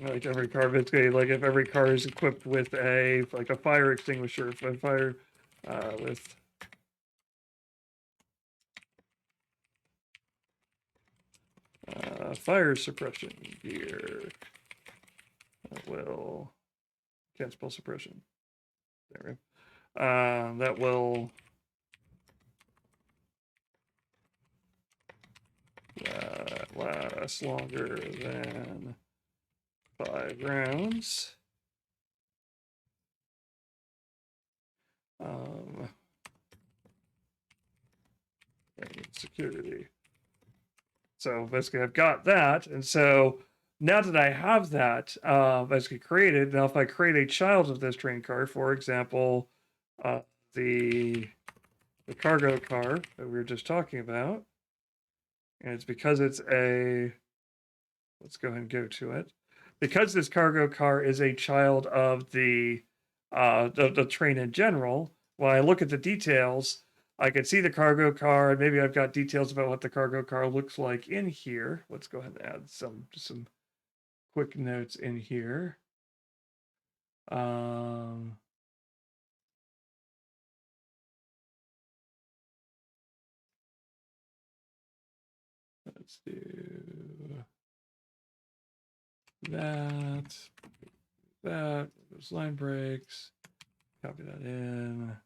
Like every car, basically, like if every car is equipped with a fire extinguisher, with fire with fire suppression gear, that will can't spell suppression. There we go. That will last longer than 5 rounds. Security. So basically, I've got that, and so now that I have that basically created, now if I create a child of this train car, for example, the cargo car that we were just talking about, and it's because it's a, let's go ahead and go to it, because this cargo car is a child of the train in general. When I look at the details, I can see the cargo car, and maybe I've got details about what the cargo car looks like in here. Let's go ahead and add some quick notes in here. Let's do that. Those line breaks. Copy that in.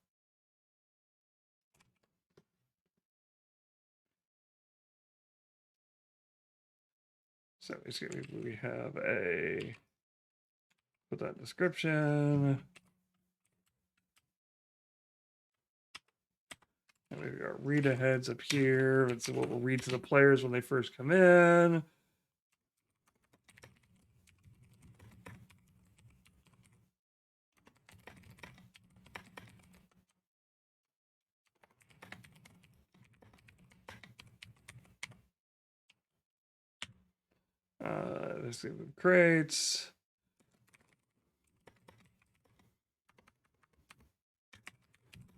So basically, we have a put that description. And we've got read aheads up here. It's what we'll read to the players when they first come in. This is crates.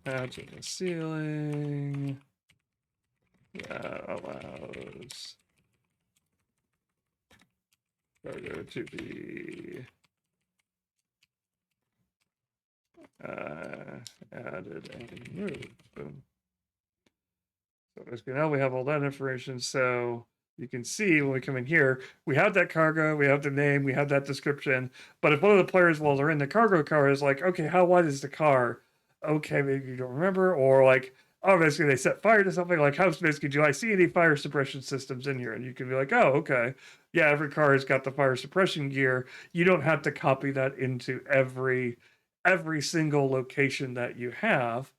Add to the ceiling. That allows cargo to be added and moved. Boom. So basically now we have all that information. So you can see when we come in here, we have that cargo, we have the name, we have that description. But if one of the players, while they're in the cargo car, is like, okay, how wide is the car? Okay, maybe you don't remember, or like, oh, basically they set fire to something. Like, how basically do I see any fire suppression systems in here? And you can be like, oh, okay, yeah, every car has got the fire suppression gear. You don't have to copy that into every single location that you have.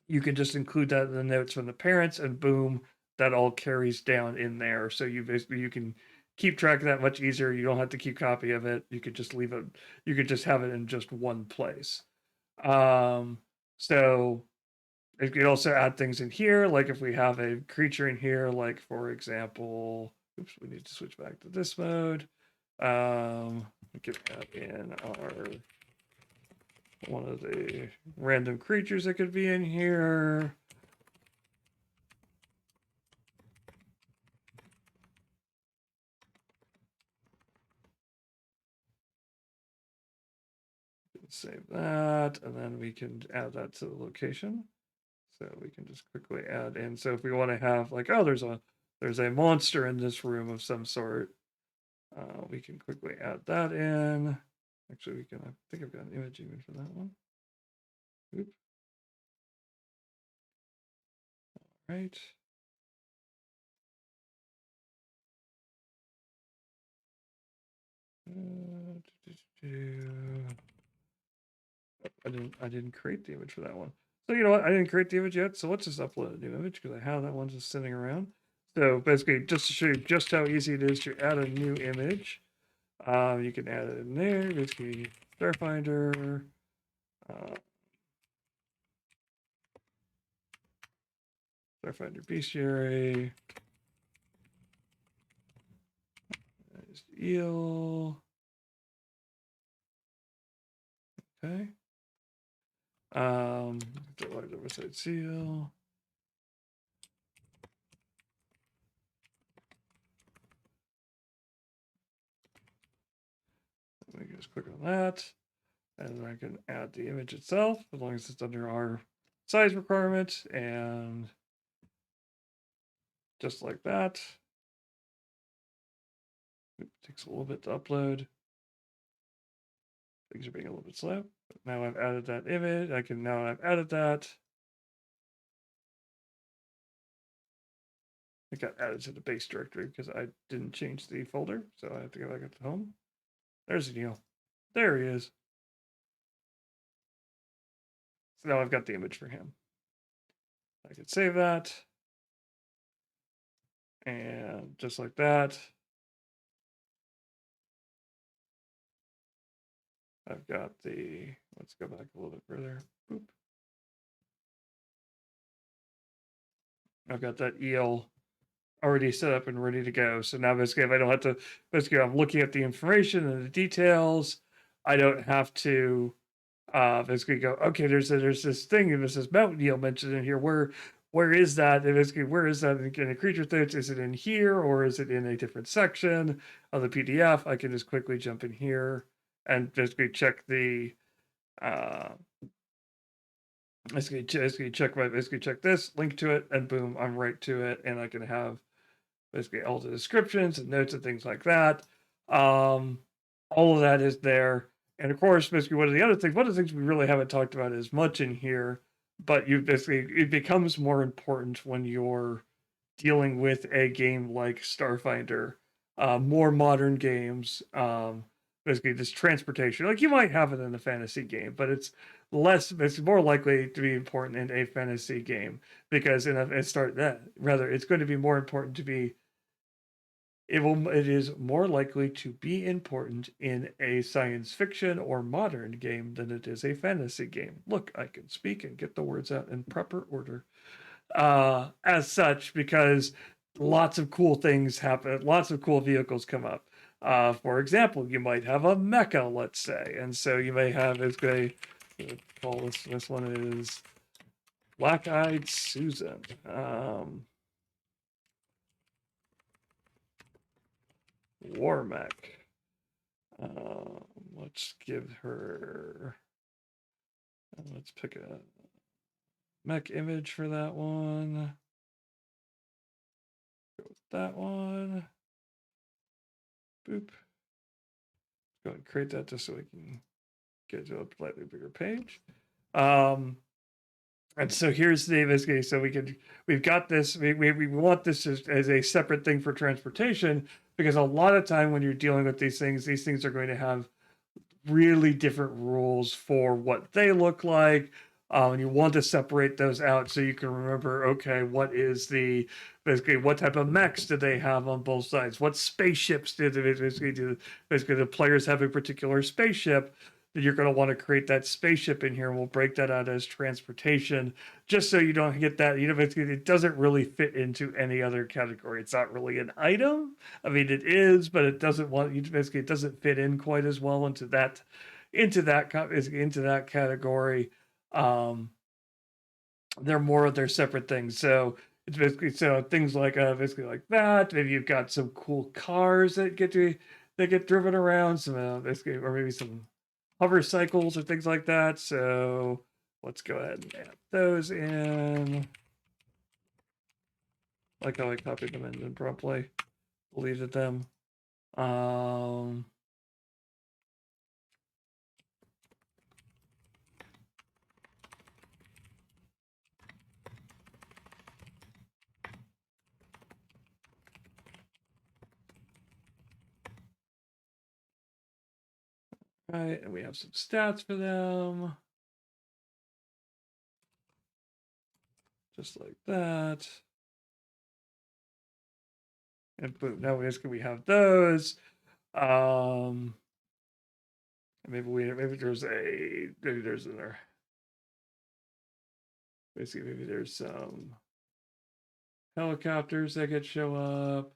You can just include that in the notes from the parents, and boom, that all carries down in there. So you basically you can keep track of that much easier. You don't have to keep copy of it. You could just leave it. You could just have it in just one place. So you could also add things in here, like if we have a creature in here, like for example, oops, we need to switch back to this mode. We could add in our one of the random creatures that could be in here. Save that, and then we can add that to the location. So we can just quickly add in. So if we want to have like, oh, there's a monster in this room of some sort, we can quickly add that in. Actually, we can. I think I've got an image even for that one. Oop. All right. I didn't create the image for that one. So you know what? I didn't create the image yet. So let's just upload a new image because I have that one just sitting around. So basically, just to show you just how easy it is to add a new image, you can add it in there. Basically, Starfinder. Starfinder Bestiary. Eel. Okay. The large oversight seal. Let me just click on that. And then I can add the image itself, as long as it's under our size requirement, and just like that. It takes a little bit to upload. Things are being a little bit slow. But now I've added that image. I've added that. It got added to the base directory because I didn't change the folder, so I have to go back up to home. There's Neil. There he is. So now I've got the image for him. I can save that. And just like that, I've got the, let's go back a little bit further. Boop. I've got that eel already set up and ready to go. So now basically, if I don't have to, basically I'm looking at the information and the details. I don't have to basically go, okay, there's this thing, and there's this mountain eel mentioned in here. Where is that? And basically, where is that in a creature thing? Is it in here, or is it in a different section of the PDF? I can just quickly jump in here and basically check the basically check this, link to it, and boom, I'm right to it, and I can have basically all the descriptions and notes and things like that. All of that is there. And of course, basically one of the things we really haven't talked about as much in here, but it becomes more important when you're dealing with a game like Starfinder, more modern games, basically just transportation. Like you might have it in a fantasy game, but it's more likely to be important in a fantasy game because it's going to be more important to be it is more likely to be important in a science fiction or modern game than it is a fantasy game. Look, I can speak and get the words out in proper order. As such, because lots of cool things happen, lots of cool vehicles come up. For example, you might have a mecha, let's say, and so you may have call this one is Black-Eyed Susan. Warmech. Let's give her. Let's pick a mech image for that one. Go with that one. Boop. Go ahead and create that just so we can get to a slightly bigger page. And so here's the basically, so we've got this, we want this as a separate thing for transportation, because a lot of time when you're dealing with these things are going to have really different rules for what they look like. And you want to separate those out so you can remember, okay, what type of mechs do they have on both sides? What spaceships did basically the players have a particular spaceship, that you're going to want to create that spaceship in here, and we'll break that out as transportation, just so you don't get that, basically it doesn't really fit into any other category. It's not really an item. I mean, it is, but it doesn't fit in quite as well into that category. They're separate things. So it's basically things like basically like that. Maybe you've got some cool cars that get driven around, some basically, or maybe some hover cycles or things like that. So let's go ahead and add those in. Like how I copied them in and promptly deleted them. Right, and we have some stats for them. Just like that. And boom, now we have those. Maybe there's another. Basically, maybe there's some helicopters that could show up,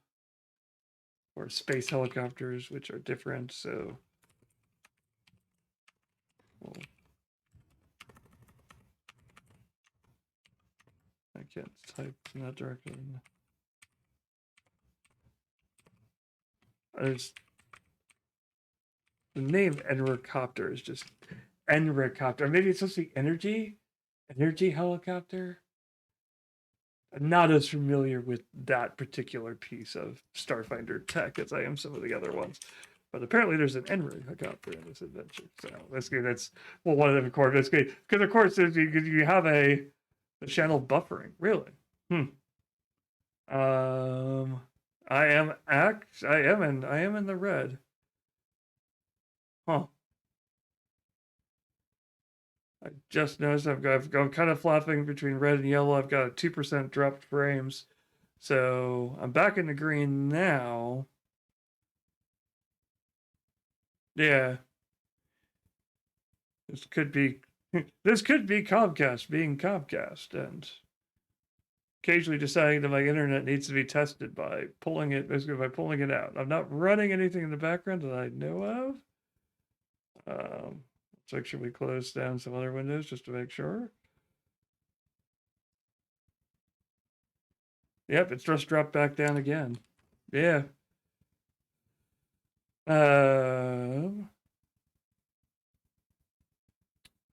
or space helicopters, which are different. So we'll I can't type in that direction. There's the name Enricopter is just Enricopter. Maybe it's supposed to be energy helicopter. I'm not as familiar with that particular piece of Starfinder tech as I am some of the other ones. But apparently there's an Enricopter in this adventure. So that's well, one of them, of course. That's good. Because, of course, you have a channel buffering. Really? I am in the red. Huh. I just noticed I'm kind of flapping between red and yellow. I've got a 2% dropped frames. So I'm back in the green now. Yeah. This could be Comcast being Comcast and occasionally deciding that my internet needs to be tested by pulling it out. I'm not running anything in the background that I know of. Let's actually close down some other windows just to make sure. Yep, it's just dropped back down again. Yeah.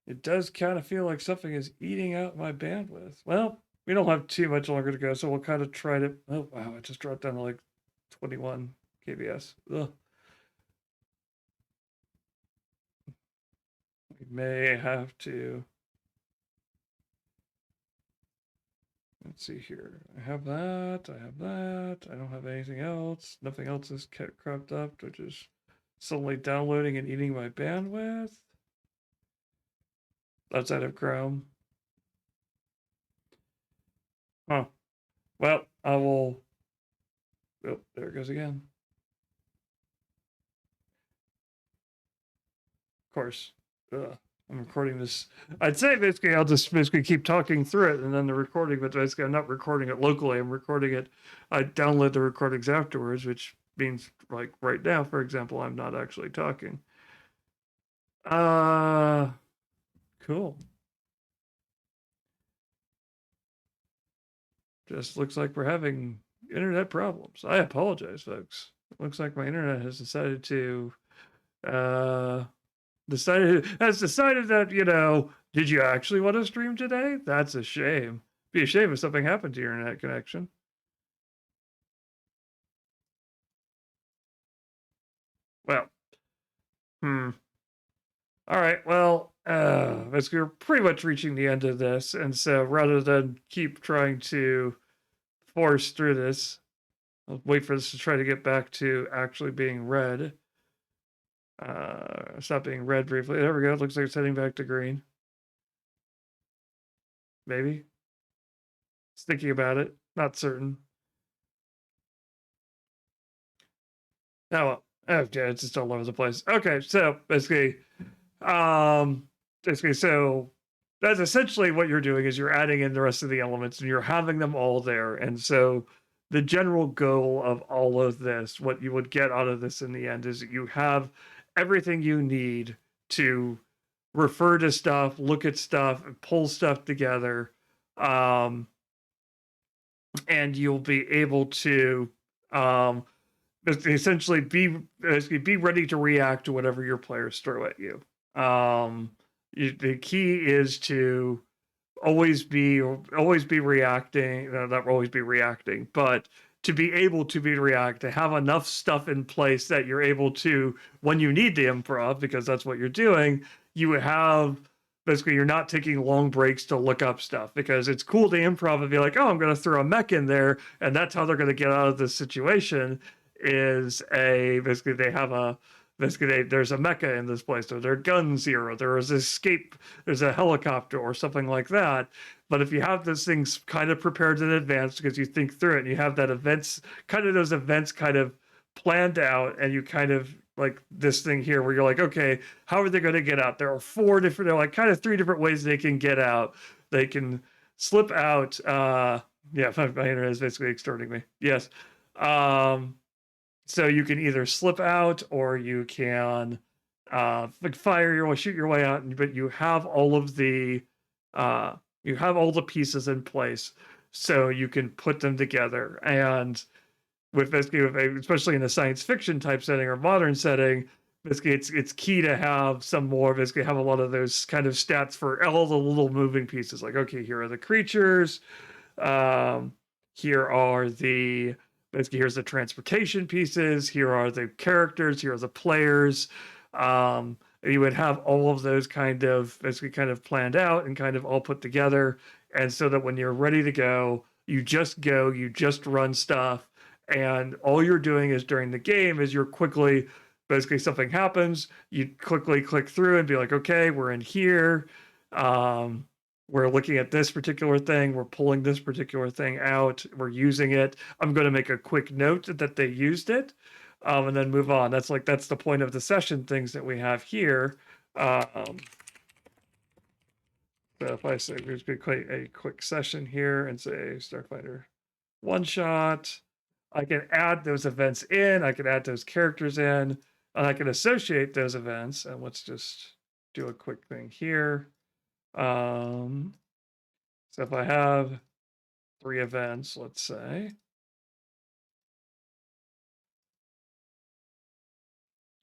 It does kind of feel like something is eating out my bandwidth. Well, we don't have too much longer to go, so we'll kind of try to. Oh wow, it just dropped down to like 21 kbs. Ugh. We may have to. Let's see here. I have that. I have that. I don't have anything else. Nothing else is cropped up, which is suddenly downloading and eating my bandwidth. Outside of Chrome. Huh. Well, I will. Oh, there it goes again. Of course. Ugh. I'm recording this. I'd say basically I'll just basically keep talking through it and then the recording, but basically I'm not recording it locally. I'm recording it. I download the recordings afterwards, which means like right now, for example, I'm not actually talking. Cool. Just looks like we're having internet problems. I apologize, folks. It looks like my internet has decided to has decided that, did you actually want to stream today? That's a shame. Be a shame if something happened to your internet connection. Well, all right. Well, we're pretty much reaching the end of this, and so rather than keep trying to force through this, I'll wait for this to try to get back to actually being red. Stop being red briefly. There we go. It looks like it's heading back to green. Maybe. Thinking about it. Not certain. Oh well. Oh yeah, it's just all over the place. Okay, so basically, so that's essentially what you're doing is you're adding in the rest of the elements and you're having them all there. And so the general goal of all of this, what you would get out of this in the end, is that you have everything you need to refer to stuff, look at stuff, pull stuff together, and you'll be able to essentially be ready to react to whatever your players throw at you. The key is to always be reacting, not always be reacting, but to be able to react, to have enough stuff in place that you're able to, when you need the improv, because that's what you're doing, you have basically you're not taking long breaks to look up stuff, because it's cool to improv and be like, oh, I'm going to throw a mech in there and that's how they're going to get out of this situation. Is basically they have a there's a mecha in this place, or there are guns here, or there is escape, there's a helicopter or something like that. But if you have those things kind of prepared in advance because you think through it and you have those events kind of planned out, and you kind of like this thing here where you're like, okay, how are they going to get out? There are kind of three different ways they can get out. They can slip out. Yeah, my internet is basically extorting me. Yes. So you can either slip out or you can shoot your way out, but you have all of the pieces in place. so you can put them together. And with basically, especially in a science fiction type setting or modern setting, basically it's key to have some more, basically have a lot of those kind of stats for all the little moving pieces. Like, okay, here are the creatures, here are the, basically here's the transportation pieces, here are the characters, here are the players. You would have all of those kind of basically kind of planned out and kind of all put together, and so that when you're ready to go, you just run stuff, and all you're doing is during the game is you're quickly, basically something happens, you quickly click through and be like, okay, we're in here, we're looking at this particular thing, we're pulling this particular thing out, we're using it, I'm going to make a quick note that they used it, and then move on. That's the point of the session things that we have here. So if I say there's a quick session here and say Starfinder One Shot, I can add those events in, I can add those characters in, and I can associate those events. And let's just do a quick thing here. So if I have 3 events, let's say,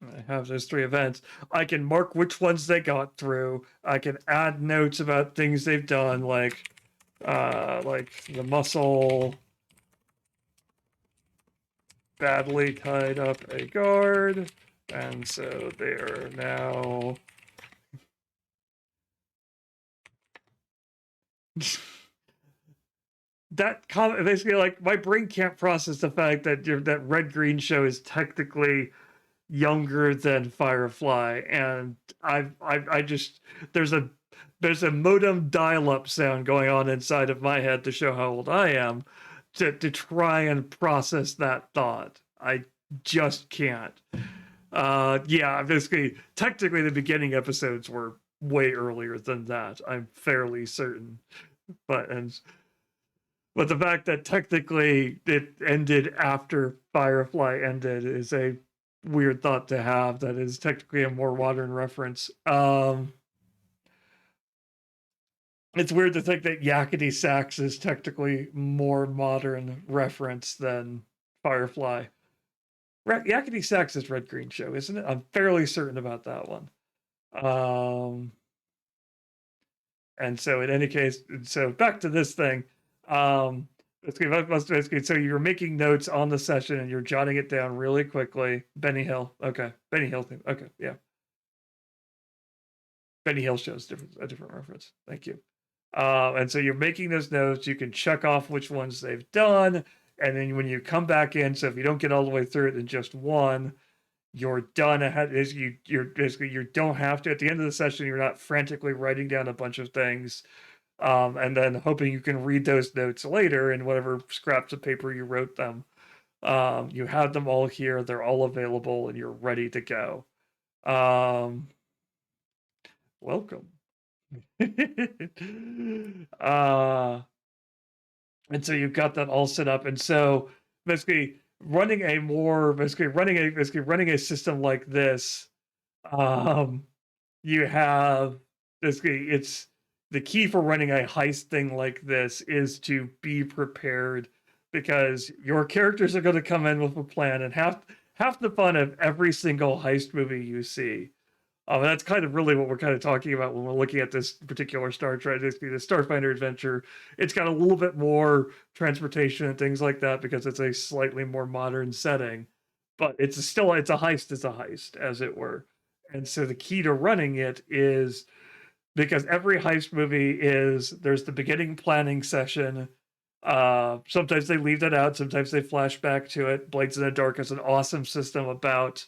I have those 3 events, I can mark which ones they got through. I can add notes about things they've done, like the muscle badly tied up a guard, and so they are now that comment, basically, like, my brain can't process the fact that that Red Green show is technically younger than Firefly, and I just, there's a modem dial-up sound going on inside of my head to show how old I am, to try and process that thought. I just can't. Yeah, basically, technically the beginning episodes were way earlier than that, I'm fairly certain. But the fact that technically it ended after Firefly ended is a weird thought to have. That is technically a more modern reference. It's weird to think that Yakety Sax is technically more modern reference than Firefly. Yakety Sax is Red Green show, isn't it? I'm fairly certain about that one. And so in any case, so back to this thing. Basically, so you're making notes on the session and you're jotting it down really quickly. Benny Hill. Okay. Benny Hill thing. Okay. Yeah. Benny Hill shows a different reference. Thank you. And so you're making those notes. You can check off which ones they've done. And then when you come back in, so if you don't get all the way through it in just one, you're done ahead. You're basically, you don't have to, at the end of the session, you're not frantically writing down a bunch of things. And then hoping you can read those notes later in whatever scraps of paper you wrote them. You have them all here, they're all available, and you're ready to go. Welcome. And so you've got that all set up. And so basically running a system like this, you have basically, it's the key for running a heist thing like this is to be prepared, because your characters are going to come in with a plan, and half the fun of every single heist movie you see. That's kind of really what we're kind of talking about when we're looking at this particular Star Trek, the Starfinder adventure. It's got a little bit more transportation and things like that because it's a slightly more modern setting, but it's a heist, as it were. And so the key to running it is, because every heist movie there's the beginning planning session. Sometimes they leave that out, sometimes they flash back to it. Blades in the Dark has an awesome system about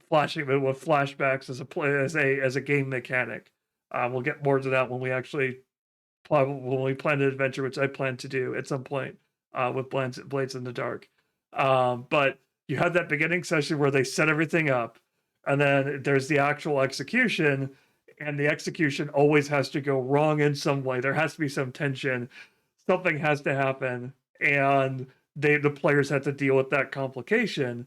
flashing with flashbacks as a game mechanic. We'll get more to that when we plan an adventure, which I plan to do at some point with Blades in the Dark. But you have that beginning session where they set everything up, and then there's the actual execution, and the execution always has to go wrong in some way. There has to be some tension. Something has to happen, and the players have to deal with that complication.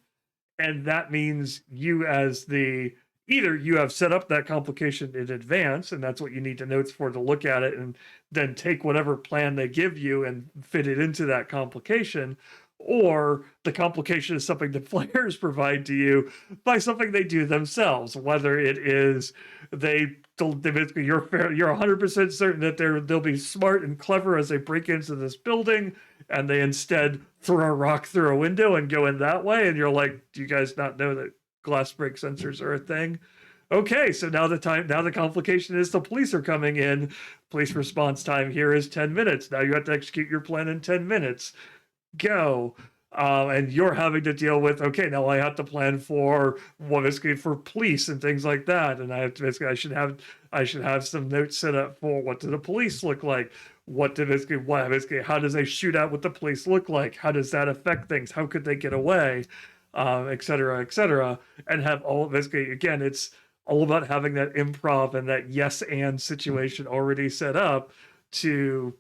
And that means you, as the either you have set up that complication in advance, and that's what you need the notes for, to look at it and then take whatever plan they give you and fit it into that complication, or the complication is something the players provide to you by something they do themselves, whether it is basically you're 100% certain that they'll be smart and clever as they break into this building, and they instead throw a rock through a window and go in that way, and you're like, do you guys not know that glass break sensors are a thing? Okay, so now the complication is the police are coming in. Police response time here is 10 minutes. Now you have to execute your plan in 10 minutes. Go. And you're having to deal with, okay, now I have to plan for basically for police and things like that, and I have to basically I should have some notes set up for what do the police look like, how does a shootout with the police look like, how does that affect things, how could they get away, et cetera, and have all basically, again, it's all about having that improv and that yes and situation already set up to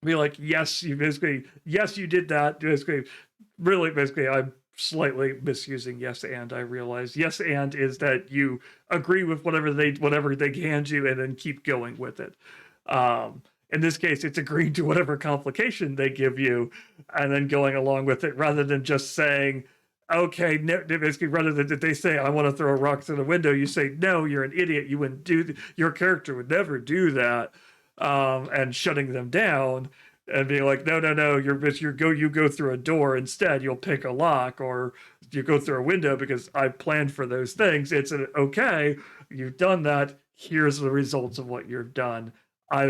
be like, yes, you did that. Basically, I'm slightly misusing yes and. I realize yes and is that you agree with whatever they hand you and then keep going with it. In this case, it's agreeing to whatever complication they give you and then going along with it, rather than just saying, okay, no, basically, rather than they say, I want to throw a rock through the window, you say, no, you're an idiot. You wouldn't your character would never do that. And shutting them down and being like, no, you go through a door instead. You'll pick a lock, or you go through a window because I planned for those things. It's okay. You've done that. Here's the results of what you've done. I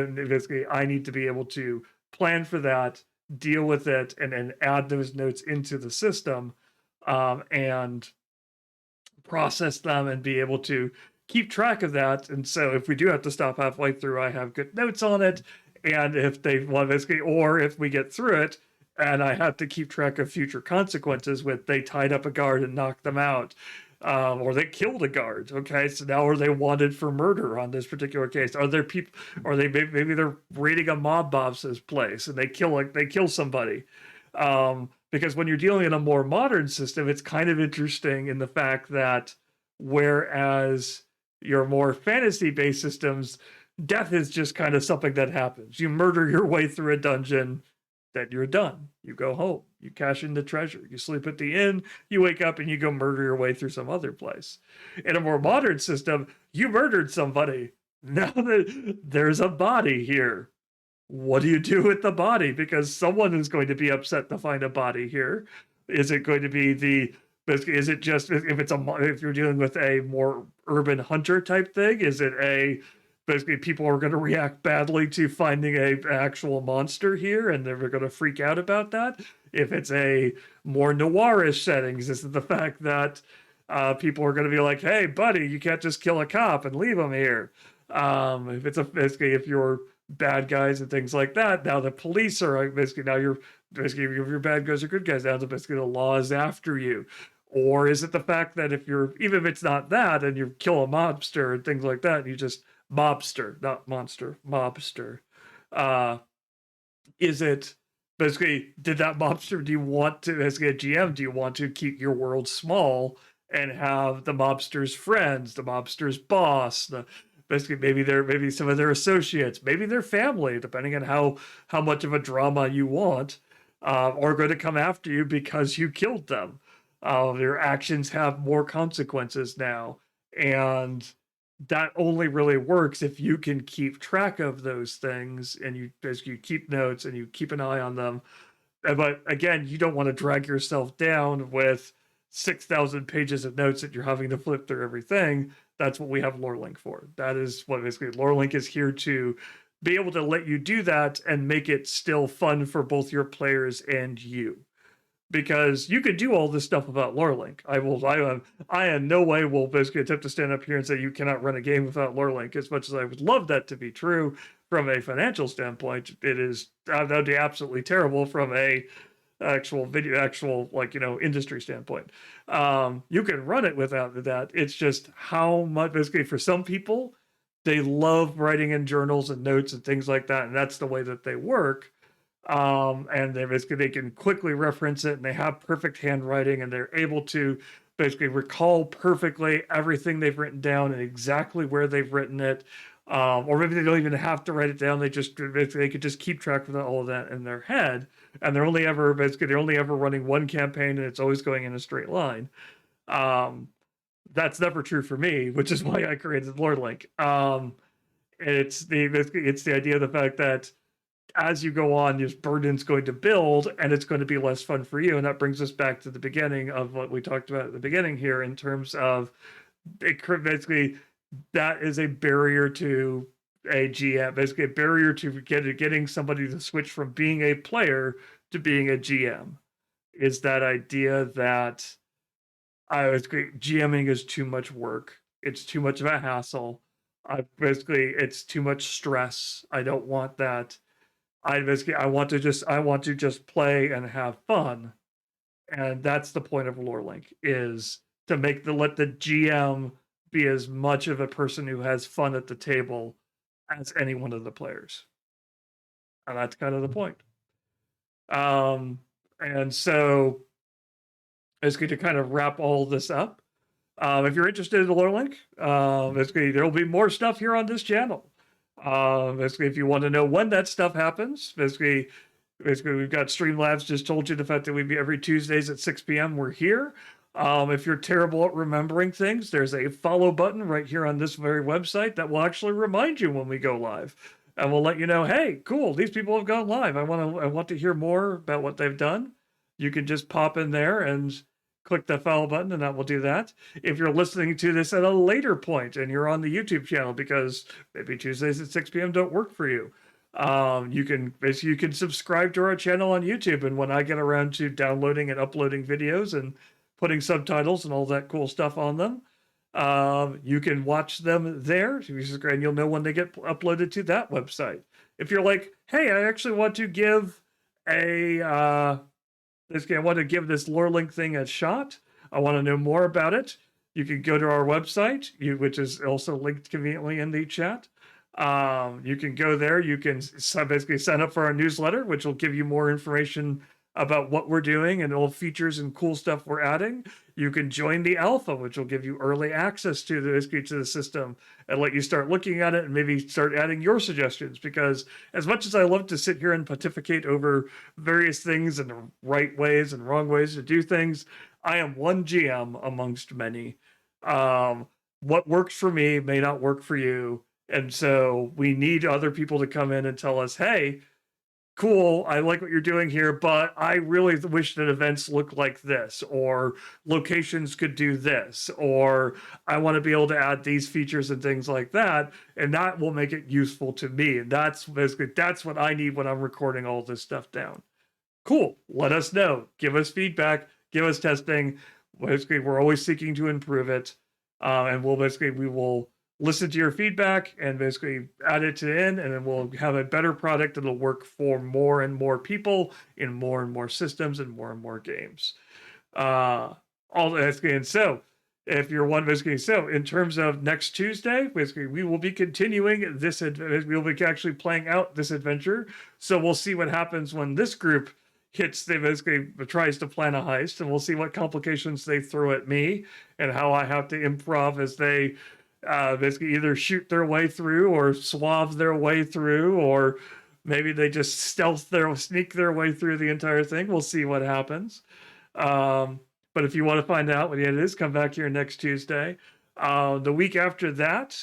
need to be able to plan for that, deal with it, and then add those notes into the system, and process them and be able to keep track of that. And so if we do have to stop halfway through, I have good notes on it. And if they want basically, or if we get through it and I have to keep track of future consequences with they tied up a guard and knocked them out, or they killed a guard. Okay, so now are they wanted for murder on this particular case? Are there people, or maybe they're raiding a mob boss's place and they kill somebody. Because when you're dealing in a more modern system, it's kind of interesting in the fact that whereas your more fantasy-based systems, death is just kind of something that happens. You murder your way through a dungeon, then you're done. You go home. You cash in the treasure. You sleep at the inn. You wake up and you go murder your way through some other place. In a more modern system, you murdered somebody. Now that there's a body here, what do you do with the body? Because someone is going to be upset to find a body here. Is it going to be is it just if you're dealing with a more urban hunter type thing? Is it basically people are going to react badly to finding an actual monster here and they're going to freak out about that? If it's a more noirish settings, is it the fact that people are going to be like, hey buddy, you can't just kill a cop and leave him here? If it's basically if you're bad guys and things like that, now the police are basically, now you're basically, if you're bad guys or good guys, now basically the law is after you. Or is it the fact that even if it's not that and you kill a mobster and things like that, and you just mobster, not monster, mobster, is it basically, did that mobster, do you want to, as a GM, do you want to keep your world small and have the mobster's friends, the mobster's boss, basically maybe some of their associates, maybe their family, depending on how much of a drama you want, are going to come after you because you killed them. Their actions have more consequences now, and that only really works if you can keep track of those things and you basically keep notes and you keep an eye on them. But again, you don't want to drag yourself down with 6,000 pages of notes that you're having to flip through everything. That's what we have LoreLink for. That is what basically LoreLink is here to be able to let you do that and make it still fun for both your players and you. Because you could do all this stuff about LoreLink. I in no way will basically attempt to stand up here and say you cannot run a game without LoreLink. As much as I would love that to be true from a financial standpoint, that would be absolutely terrible from a actual industry standpoint. You can run it without that. It's just how much, basically, for some people, they love writing in journals and notes and things like that, and that's the way that they work. And they can quickly reference it, and they have perfect handwriting, and they're able to basically recall perfectly everything they've written down and exactly where they've written it. Or maybe they don't even have to write it down. They could just keep track of all of that in their head, and they're only ever running one campaign, and it's always going in a straight line. That's never true for me, which is why I created Lore Link. It's the idea of the fact that as you go on, your burden's going to build, and it's going to be less fun for you. And that brings us back to the beginning of what we talked about at the beginning here, in terms of basically that is a barrier to a GM, basically a barrier to getting somebody to switch from being a player to being a GM. Is that idea that GMing is too much work. It's too much of a hassle. It's too much stress. I don't want that. I want to just play and have fun. And that's the point of Lore Link, is to let the GM be as much of a person who has fun at the table as any one of the players. And that's kind of the point. And so it's going to kind of wrap all this up. If you're interested in the Lore Link, there will be more stuff here on this channel. Basically, if you want to know when that stuff happens, basically we've got Streamlabs just told you the fact that we be every Tuesdays at 6 p.m. We're here. If you're terrible at remembering things, there's a follow button right here on this very website that will actually remind you when we go live, and we'll let you know, hey, cool, these people have gone live. I want to hear more about what they've done. You can just pop in there and click the follow button, and that will do that. If you're listening to this at a later point and you're on the YouTube channel because maybe Tuesdays at 6 p.m. don't work for you, you can subscribe to our channel on YouTube, and when I get around to downloading and uploading videos and putting subtitles and all that cool stuff on them, you can watch them there, and you'll know when they get uploaded to that website. If you're like, hey, I actually want to give I want to give this Lore Link thing a shot, I want to know more about it, you can go to our website, which is also linked conveniently in the chat. You can go there. You can basically sign up for our newsletter, which will give you more information about what we're doing and all features and cool stuff we're adding. You can join the alpha, which will give you early access to the system and let you start looking at it and maybe start adding your suggestions. Because as much as I love to sit here and pontificate over various things and the right ways and wrong ways to do things, I am one GM amongst many. What works for me may not work for you. And so we need other people to come in and tell us, hey, cool, I like what you're doing here, but I really wish that events look like this, or locations could do this, or I want to be able to add these features and things like that, and that will make it useful to me. And that's what I need when I'm recording all this stuff down. Cool, let us know, give us feedback, give us testing. Basically, we're always seeking to improve it, and we will listen to your feedback and basically add it in, and then we'll have a better product that'll work for more and more people in more and more systems and more games. And so if you're one, basically, so in terms of next Tuesday, basically we will be continuing this. We'll be actually playing out this adventure. So we'll see what happens when this group basically tries to plan a heist, and we'll see what complications they throw at me and how I have to improv as they basically either shoot their way through or suave their way through, or maybe they just sneak their way through the entire thing. We'll see what happens. But if you want to find out what it is, come back here next Tuesday. The week after that,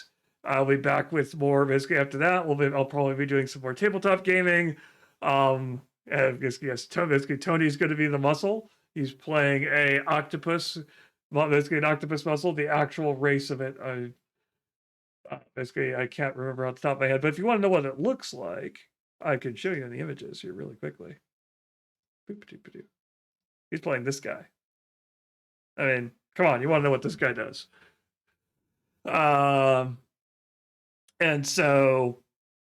I'll be back with more. Basically, after that, I'll probably be doing some more tabletop gaming. Basically, Tony's going to be the muscle. He's playing an octopus muscle. The actual race of it, basically, I can't remember off the top of my head. But if you want to know what it looks like, I can show you in the images here really quickly. He's playing this guy. I mean, come on, you want to know what this guy does. And so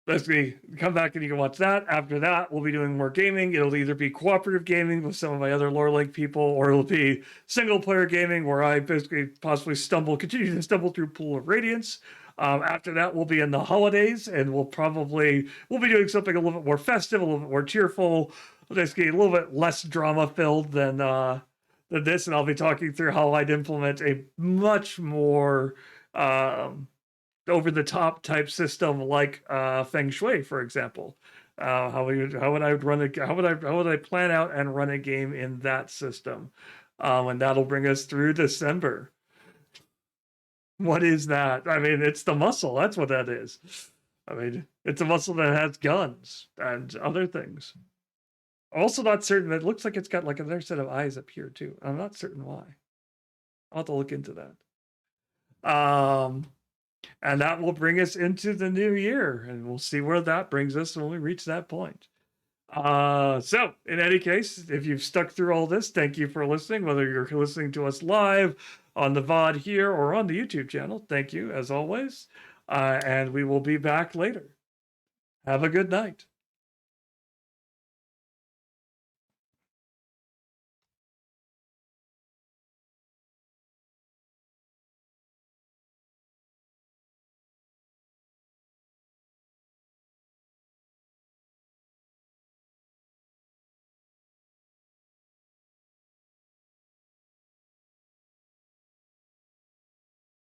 basically, come back and you can watch that. After that, we'll be doing more gaming. It'll either be cooperative gaming with some of my other Lore Link people, or it'll be single player gaming where I basically possibly continue to stumble through Pool of Radiance. After that, we'll be in the holidays, and we'll be doing something a little bit more festive, a little bit more cheerful, basically a little bit less drama filled than than this, and I'll be talking through how I'd implement a much more over the top type system like Feng Shui, for example. How would I plan out and run a game in that system? And that'll bring us through December. What is that? I mean, it's the muscle. That's what that is. I mean, it's a muscle that has guns and other things. Also not certain. It looks like it's got like another set of eyes up here too. I'm not certain why. I'll have to look into that. And that will bring us into the new year, and we'll see where that brings us when we reach that point. So in any case, if you've stuck through all this, thank you for listening, whether you're listening to us live on the VOD here or on the YouTube channel. Thank you as always. And we will be back later. Have a good night.